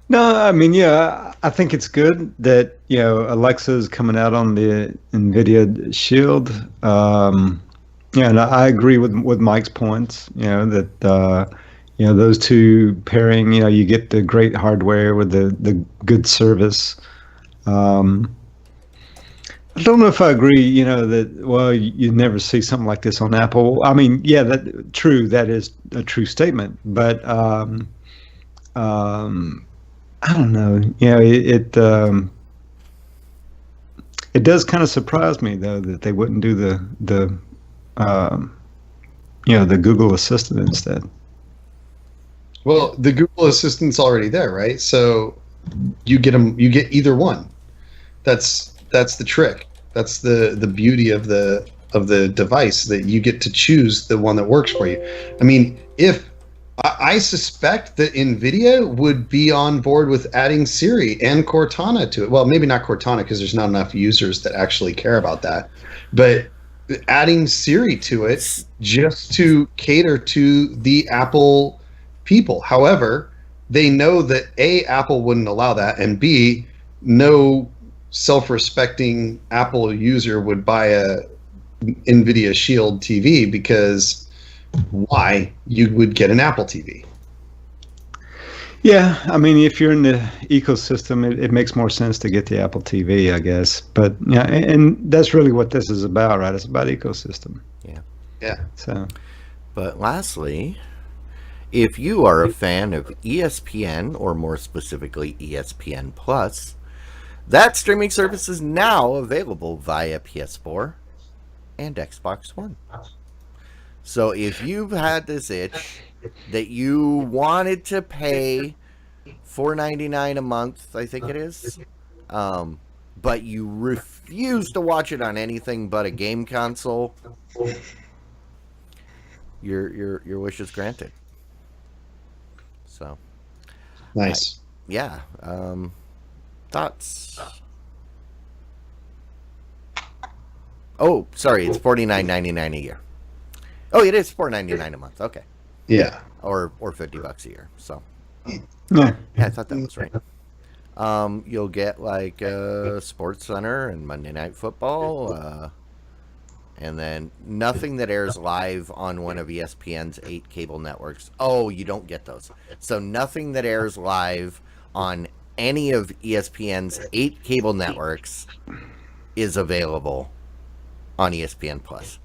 No, I mean, yeah, I think it's good that, Alexa is coming out on the NVIDIA Shield. Yeah, and I agree with Mike's points. That those two pairing. You get the great hardware with the good service. I don't know if I agree. That you never see something like this on Apple. I mean, yeah, that is a true statement. But I don't know. It does kind of surprise me though that they wouldn't do the Google Assistant instead. Well, the Google Assistant's already there, right? So you get them. You get either one. That's the trick. That's the beauty of the device, that you get to choose the one that works for you. I mean, if I suspect that NVIDIA would be on board with adding Siri and Cortana to it. Well, maybe not Cortana because there's not enough users that actually care about that. But adding Siri to it just to cater to the Apple people. However, they know that A, Apple wouldn't allow that, and B, no self-respecting Apple user would buy a NVIDIA Shield TV, because why? You would get an Apple TV. Yeah, I mean, if you're in the ecosystem, it makes more sense to get the Apple TV, I guess. But yeah, and that's really what this is about, right? It's about ecosystem. Yeah. So, But lastly, if you are a fan of ESPN, or more specifically ESPN Plus, that streaming service is now available via PS4 and Xbox One. So if you've had this itch that you wanted to pay $4.99 a month, I think it is, but you refuse to watch it on anything but a game console, your wish is granted. So Nice. yeah, thoughts? Oh, sorry, it's $49.99 a year. Oh, it is $4.99 a month. Okay, Yeah. or $50 a year. So yeah. I thought that was right. You'll get like Sports Center and Monday Night Football, and then nothing that airs live on one of ESPN's 8 cable networks. Oh, you don't get those. So nothing that airs live on any of ESPN's 8 cable networks is available on ESPN Plus.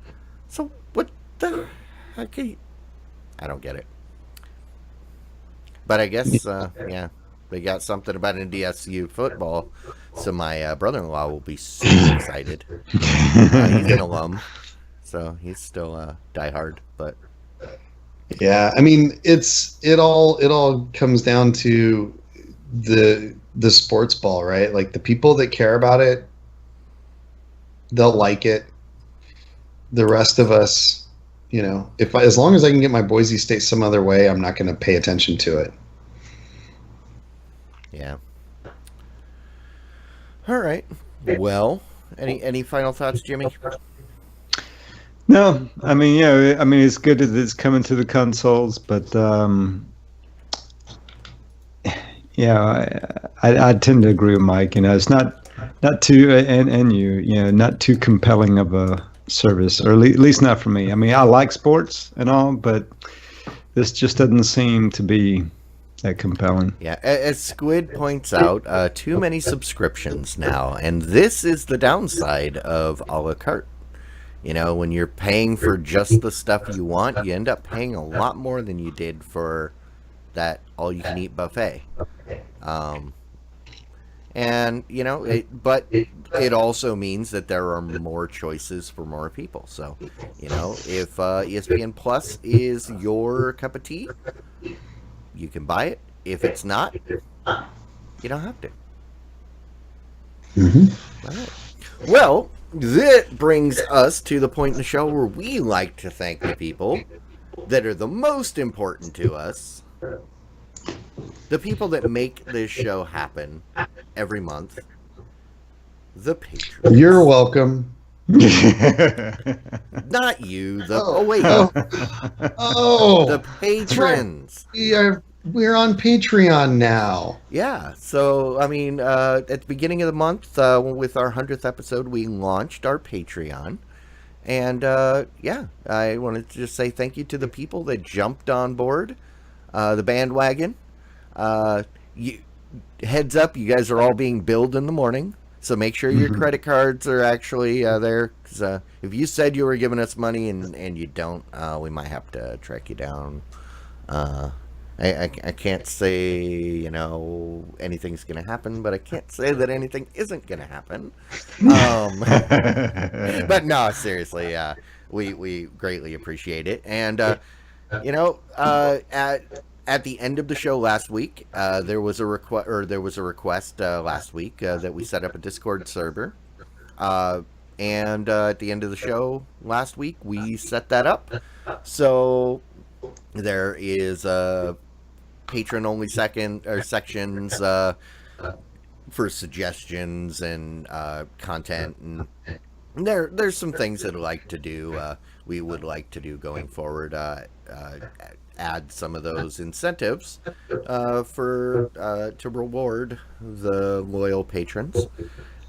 So what the heck? I don't get it. But I guess, yeah, they got something about NDSU football, so my brother-in-law will be super excited. He's an alum, so he's still diehard. But Yeah, I mean, it all comes down to the sports ball, right? Like, the people that care about it, they'll like it. The rest of us, as long as I can get my Boise State some other way, I'm not going to pay attention to it. yeah. All right. Well, any final thoughts, Jimmy? No, I mean, it's good that it's coming to the consoles, but I tend to agree with Mike. It's not too, and not too compelling of a service, or at least not for me. I mean, I like sports and all, but this just doesn't seem to be that compelling. Yeah, as Squid points out, too many subscriptions now, and this is the downside of a la carte. When you're paying for just the stuff you want, you end up paying a lot more than you did for that all-you-can-eat buffet. And but it also means that there are more choices for more people. So, if ESPN Plus is your cup of tea, you can buy it. If it's not, you don't have to. Mm-hmm. All right. Well, that brings us to the point in the show where we like to thank the people that are the most important to us. The people that make this show happen every month. The patrons. You're welcome. Not you. Wait. Oh, The patrons. we're on Patreon now. Yeah. So, I mean, at the beginning of the month, with our 100th episode, we launched our Patreon. And yeah, I wanted to just say thank you to the people that jumped on board the bandwagon. Heads up, you guys are all being billed in the morning, so make sure your credit cards are actually there. Because if you said you were giving us money and you don't, we might have to track you down. I can't say, anything's going to happen, but I can't say that anything isn't going to happen. But no, seriously, we greatly appreciate it. And, at the end of the show last week, there was a request last week that we set up a Discord server. And at the end of the show last week, we set that up. So there is patron-only sections for suggestions and content, and there's some things that we would like to do going forward. Add some of those incentives to reward the loyal patrons.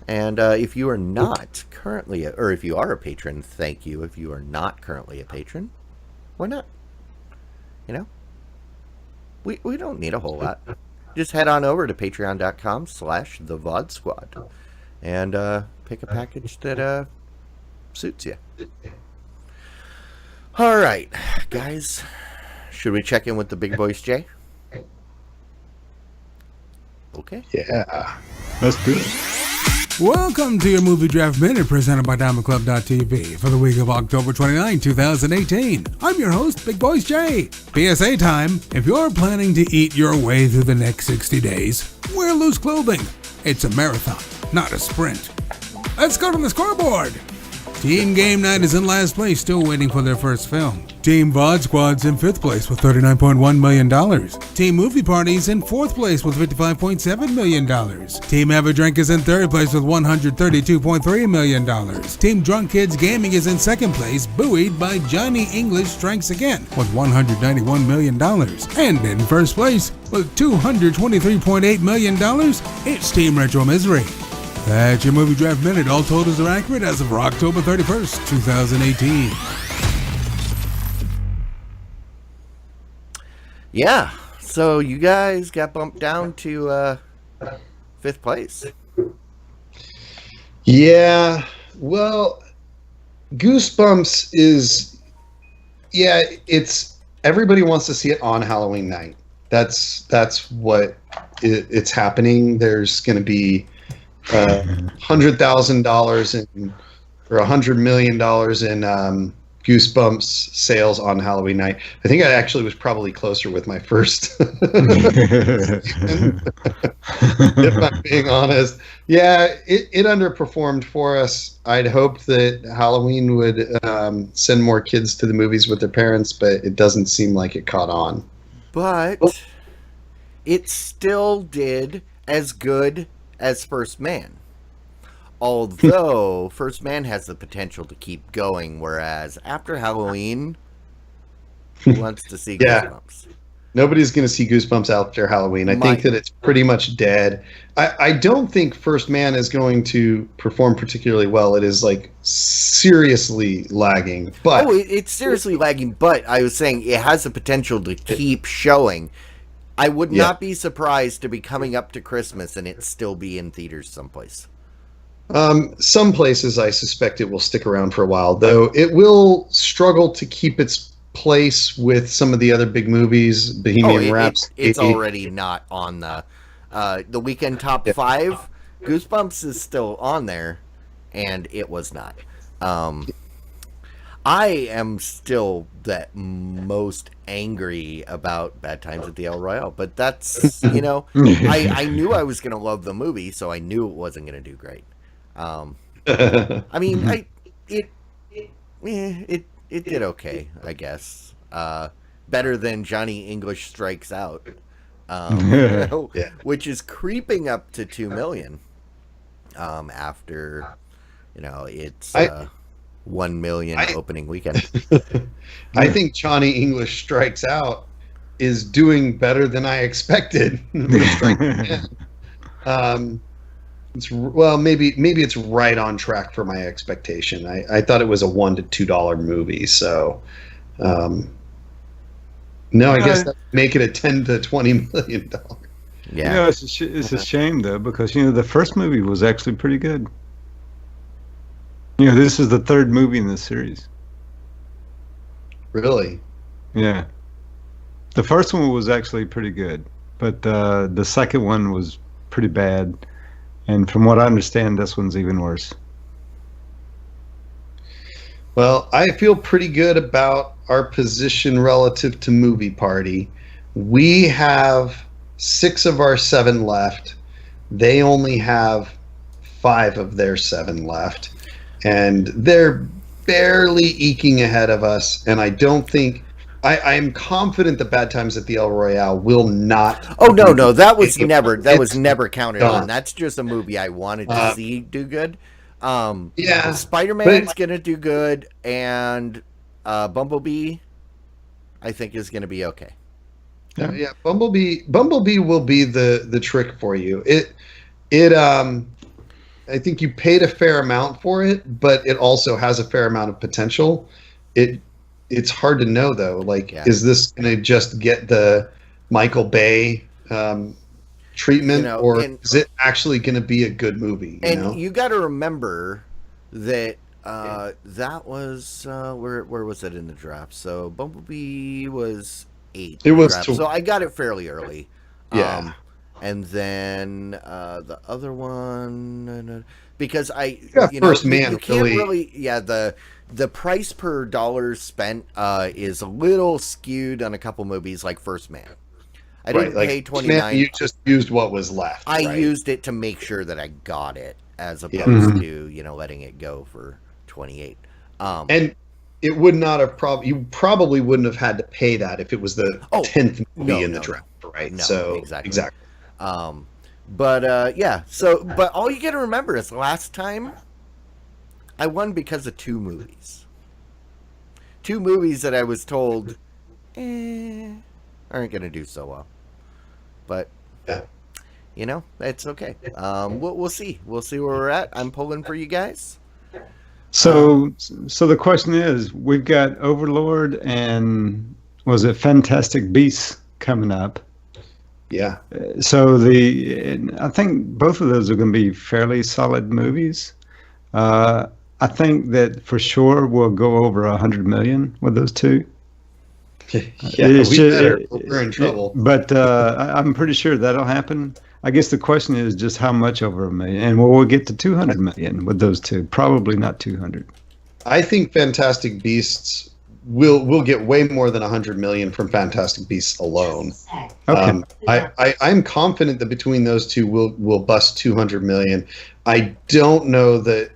And if you are not currently, or if you are a patron, thank you. If you are not currently a patron, why not? We don't need a whole lot. Just head on over to patreon.com/thevodsquad and pick a package that suits you. All right, guys. Should we check in with the big boys, Jay? Okay. Yeah. Let's do it. Welcome to your Movie Draft Minute presented by DiamondClub.tv for the week of October 29, 2018. I'm your host, Big Boys Jay. PSA time. If you're planning to eat your way through the next 60 days, wear loose clothing. It's a marathon, not a sprint. Let's go to the scoreboard. Team Game Night is in last place, still waiting for their first film. Team VOD Squad's in 5th place with $39.1 million. Team Movie Party's in 4th place with $55.7 million. Team Have a Drink is in 3rd place with $132.3 million. Team Drunk Kids Gaming is in 2nd place, buoyed by Johnny English Strikes Again with $191 million. And in 1st place with $223.8 million, it's Team Retro Misery. That's your Movie Draft Minute. All totals are accurate as of October 31st, 2018. Yeah, so you guys got bumped down to 5th place. Yeah, well, Goosebumps is, it's everybody wants to see it on Halloween night. That's what it's happening. There's going to be $100,000 or $100 million in Goosebumps sales on Halloween night. I think I actually was probably closer with my first. If I'm being honest, it underperformed for us. I'd hoped that Halloween would send more kids to the movies with their parents, but it doesn't seem like it caught on. But it still did as good as First Man. Although First Man has the potential to keep going, whereas after Halloween, who wants to see Goosebumps? Nobody's going to see Goosebumps after Halloween. I think that it's pretty much dead. I don't think First Man is going to perform particularly well. It is seriously lagging. But it's seriously lagging, but I was saying it has the potential to keep showing. I would not be surprised to be coming up to Christmas and it still be in theaters someplace. Some places I suspect it will stick around for a while, though it will struggle to keep its place with some of the other big movies. Bohemian Rhapsody. It's already not on the weekend top 5. Goosebumps is still on there, and it was not. I am still the most angry about Bad Times at the El Royale, but that's I knew I was gonna love the movie, so I knew it wasn't gonna do great. I mean, it did okay, I guess. Better than Johnny English Strikes Out, which is creeping up to 2 million. After it's 1 million opening weekend. I think Johnny English Strikes Out is doing better than I expected. Well, maybe it's right on track for my expectation. I thought it was a $1 to $2 movie, so no, I guess that would make it a $10 to $20 million. Yeah. You know, it's a shame though, because the first movie was actually pretty good. This is the third movie in the series. Really? Yeah, the first one was actually pretty good, but the second one was pretty bad, and from what I understand, this one's even worse. Well, I feel pretty good about our position relative to Movie Party. We have 6 of our 7 left. They only have 5 of their 7 left. And they're barely eking ahead of us. And I don't think... I am confident that Bad Times at the El Royale will not... Oh, no. That was never counted done. on. That's just a movie I wanted to see do good. Yeah. Spider-Man's going to do good. And Bumblebee, I think, is going to be okay. Yeah, Bumblebee will be the trick for you. I think you paid a fair amount for it, but it also has a fair amount of potential. It's hard to know though. Is this going to just get the Michael Bay treatment, or is it actually going to be a good movie? You got to remember that that was where was it in the draft? So Bumblebee was 8. It was so I got it fairly early. Yeah. And then the other one, because First Man, you can't really the price per dollar spent is a little skewed on a couple movies like First Man. I didn't pay $29. You just used what was left. I used it to make sure that I got it, as opposed to letting it go for $28. And it would not have you probably wouldn't have had to pay that if it was the 10th movie in the draft, right? No, so exactly. But but all you got to remember is last time I won because of 2 movies. 2 movies that I was told aren't going to do so well. But it's okay. We'll see. We'll see where we're at. I'm pulling for you guys. So the question is, we've got Overlord and was it Fantastic Beasts coming up? Yeah. So I think both of those are going to be fairly solid movies. I think that for sure we'll go over 100 million with those 2. We're in trouble. But I'm pretty sure that'll happen. I guess the question is just how much over $1 million, and will we get to 200 million with those 2? Probably not 200. I think Fantastic Beasts will get way more than 100 million from Fantastic Beasts alone. Okay. I'm confident that between those 2 will bust 200 million. I don't know that.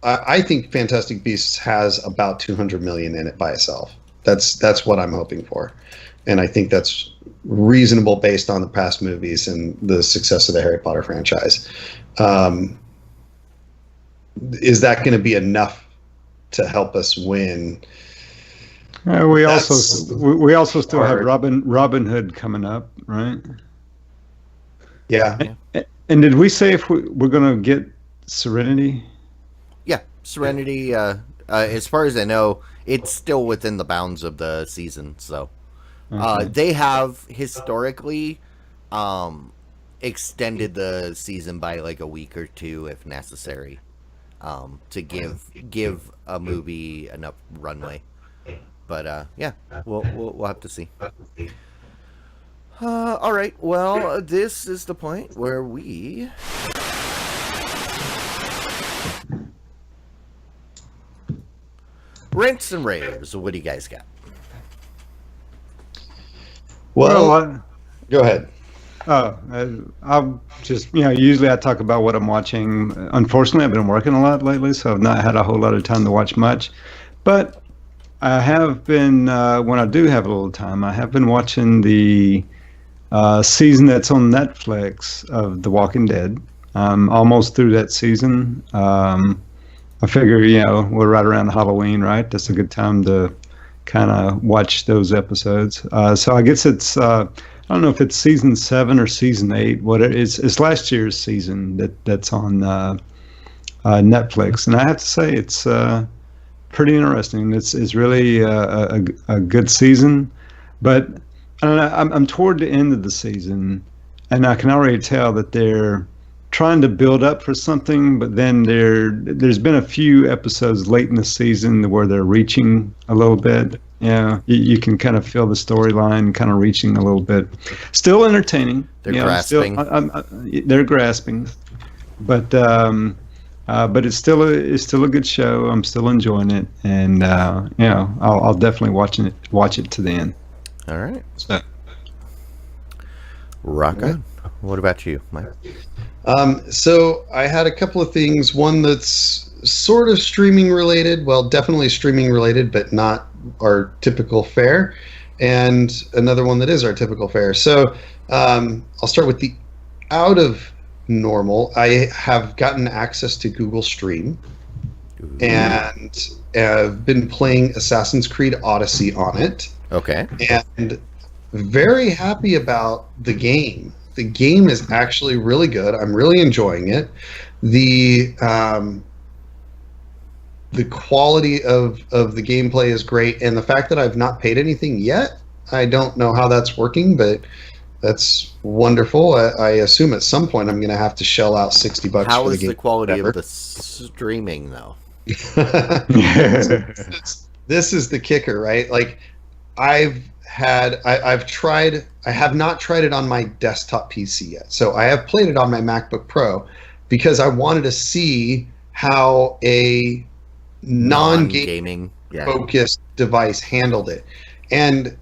I think Fantastic Beasts has about 200 million in it by itself. That's what I'm hoping for, and I think that's reasonable based on the past movies and the success of the Harry Potter franchise. Is that going to be enough to help us win? We also still have Robin Hood coming up, right? Yeah. And did we say if we're going to get Serenity? Yeah, Serenity. As far as I know, it's still within the bounds of the season. So they have historically extended the season by like a week or 2 if necessary, to give a movie enough runway. But we'll have to see. All right. Well, this is the point where we rants and raves. What do you guys got? Well, go ahead. I'll just, usually I talk about what I'm watching. Unfortunately, I've been working a lot lately, so I've not had a whole lot of time to watch much. But I have been, when I do have a little time, I have been watching the season that's on Netflix of The Walking Dead. I'm almost through that season. I figure, we're right around Halloween, right? That's a good time to kind of watch those episodes. So I guess it's I don't know if it's season 7 or season 8. What it is, it's last year's season that's on Netflix, and I have to say it's pretty interesting. It's really a good season, but I don't know. I'm toward the end of the season, and I can already tell that they're trying to build up for something, but then there's been a few episodes late in the season where they're reaching a little bit. Yeah, you can kind of feel the storyline kind of reaching a little bit. Still entertaining. They're grasping. They're grasping, but it's still a good show. I'm still enjoying it, and I'll definitely watch it to the end. All right. So, Rock on. What about you, Mike? So I had a couple of things. One that's sort of streaming related. Well, definitely streaming related, but not our typical fare. And another one that is our typical fare. So I'll start with the out of normal. I have gotten access to Google Stream. Ooh. And have been playing Assassin's Creed Odyssey on it. Okay. And very happy about the game. The game is actually really good. I'm really enjoying it. The quality of the gameplay is great, and the fact that I've not paid anything yet, I don't know how that's working, but that's wonderful. I assume at some point I'm going to have to shell out $60 for the game. How is the quality of the streaming, though? This is the kicker, right? Like, I have not tried it on my desktop PC yet. So I have played it on my MacBook Pro because I wanted to see how a non-gaming focused device handled it. And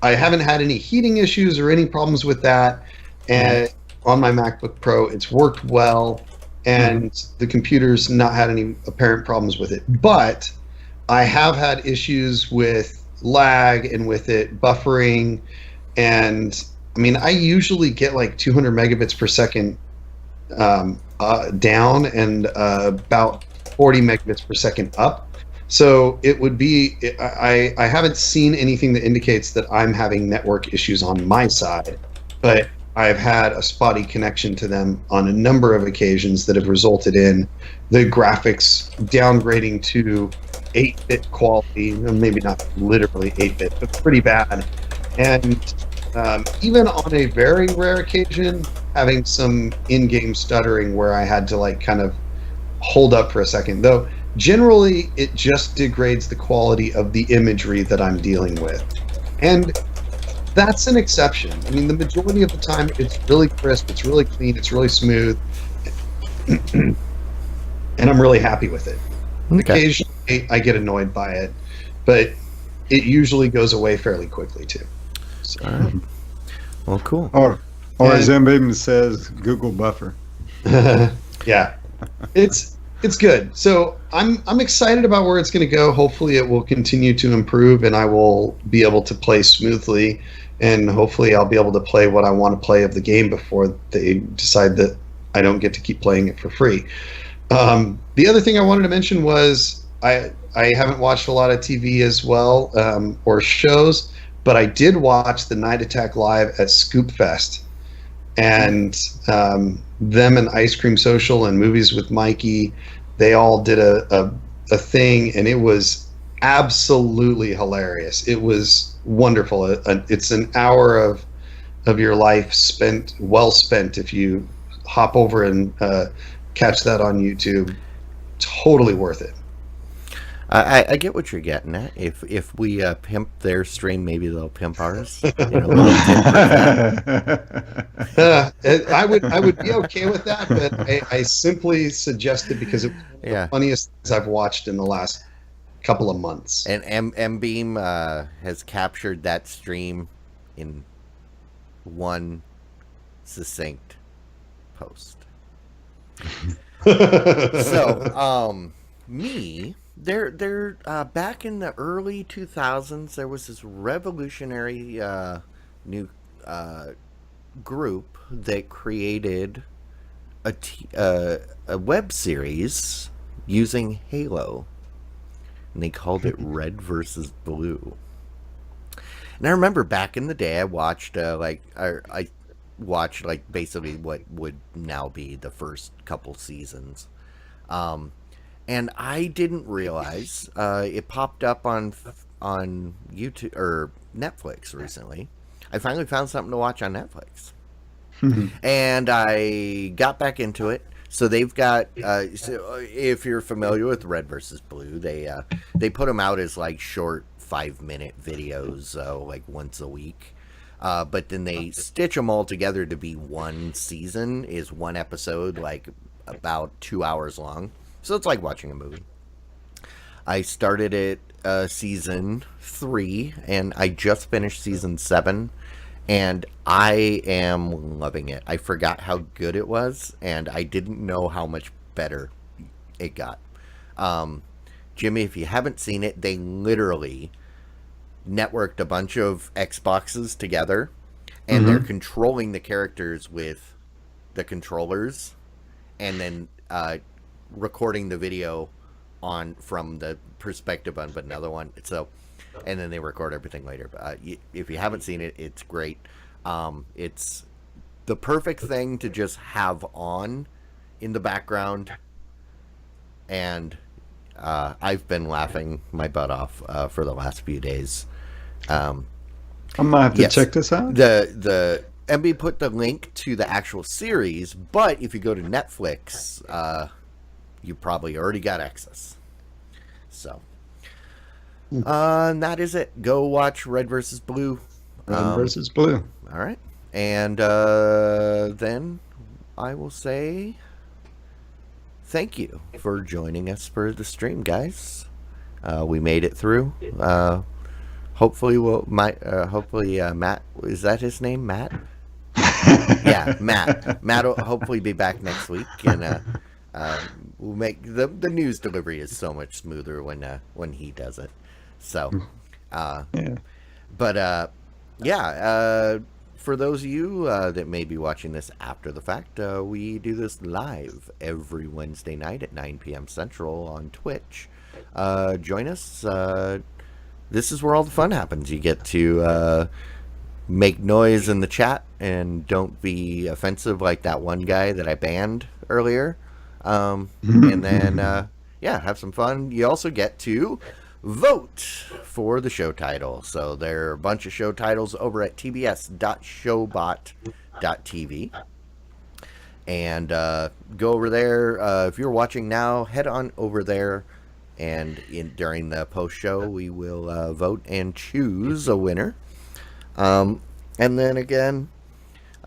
I haven't had any heating issues or any problems with that. And on my MacBook Pro, it's worked well, and the computer's not had any apparent problems with it. But I have had issues with lag and with it buffering, and I mean, I usually get like 200 megabits per second down and about 40 megabits per second up. So it would be, I haven't seen anything that indicates that I'm having network issues on my side, but I've had a spotty connection to them on a number of occasions that have resulted in the graphics downgrading to 8-bit quality, maybe not literally 8-bit, but pretty bad. And even on a very rare occasion, having some in-game stuttering where I had to like kind of hold up for a second. Though generally it just degrades the quality of the imagery that I'm dealing with. And that's an exception. I mean, the majority of the time it's really crisp, it's really clean, it's really smooth, and I'm really happy with it. Okay. Occasionally I get annoyed by it, but it usually goes away fairly quickly too. So. All right. Well, cool. Or as Mbim says, Google buffer. Yeah, it's good. So I'm excited about where it's going to go. Hopefully it will continue to improve, and I will be able to play smoothly, and hopefully I'll be able to play what I want to play of the game before they decide that I don't get to keep playing it for free. The other thing I wanted to mention was I haven't watched a lot of TV as well, or shows, but I did watch the Night Attack Live at Scoop Fest, and them and Ice Cream Social and Movies with Mikey, they all did a thing, and it was absolutely hilarious. It was wonderful. It's an hour of your life well spent if you hop over and catch that on YouTube. Totally worth it. I get what you're getting at. If we pimp their stream, maybe they'll pimp ours. I would be okay with that, but I simply suggested because it was one of the funniest things I've watched in the last couple of months. And M-Beam has captured that stream in one succinct post. So, There, back in the early 2000s, there was this revolutionary new group that created a web series using Halo, and they called it Red versus Blue. And I remember back in the day, I watched I watched like basically what would now be the first couple seasons, and I didn't realize it popped up on YouTube or Netflix recently. I finally found something to watch on Netflix, and I got back into it. So they've got, so if you're familiar with Red versus Blue, they put them out as like short 5-minute videos, like once a week. But then they stitch them all together to be one season, is one episode, like about 2 hours long. So it's like watching a movie. I started at season 3, and I just finished season 7. And I am loving it. I forgot how good it was, and I didn't know how much better it got. Jimmy, if you haven't seen it, they literally networked a bunch of Xboxes together, and they're controlling the characters with the controllers, and then recording the video from the perspective of another one. So. And then they record everything later. But if you haven't seen it, it's great. It's the perfect thing to just have on in the background. And I've been laughing my butt off for the last few days. I might have to check this out. The MB put the link to the actual series, but if you go to Netflix, you probably already got access. So. And that is it. Go watch Red versus Blue. Red versus Blue. All right. And then I will say thank you for joining us for the stream, guys. We made it through. Hopefully Matt, is that his name, Matt? Yeah, Matt. Matt will hopefully be back next week, and we'll make the news delivery is so much smoother when he does it. So, but for those of you that may be watching this after the fact, we do this live every Wednesday night at 9 p.m. Central on Twitch. Join us. This is where all the fun happens. You get to make noise in the chat and don't be offensive like that one guy that I banned earlier. And then, have some fun. You also get to vote for the show title. So there are a bunch of show titles over at tbs.showbot.tv. And go over there. If you're watching now, head on over there. And during the post-show, we will vote and choose a winner. And then again,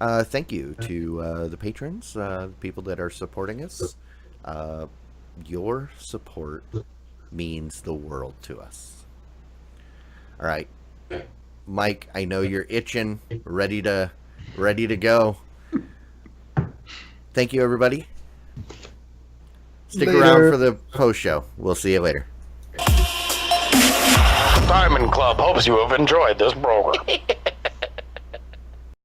thank you to the patrons, the people that are supporting us. Your support means the world to us. All right, Mike, I know you're itching, ready to go. Thank you, everybody. Stick around for the post show. We'll see you later. Diamond Club hopes you have enjoyed this program.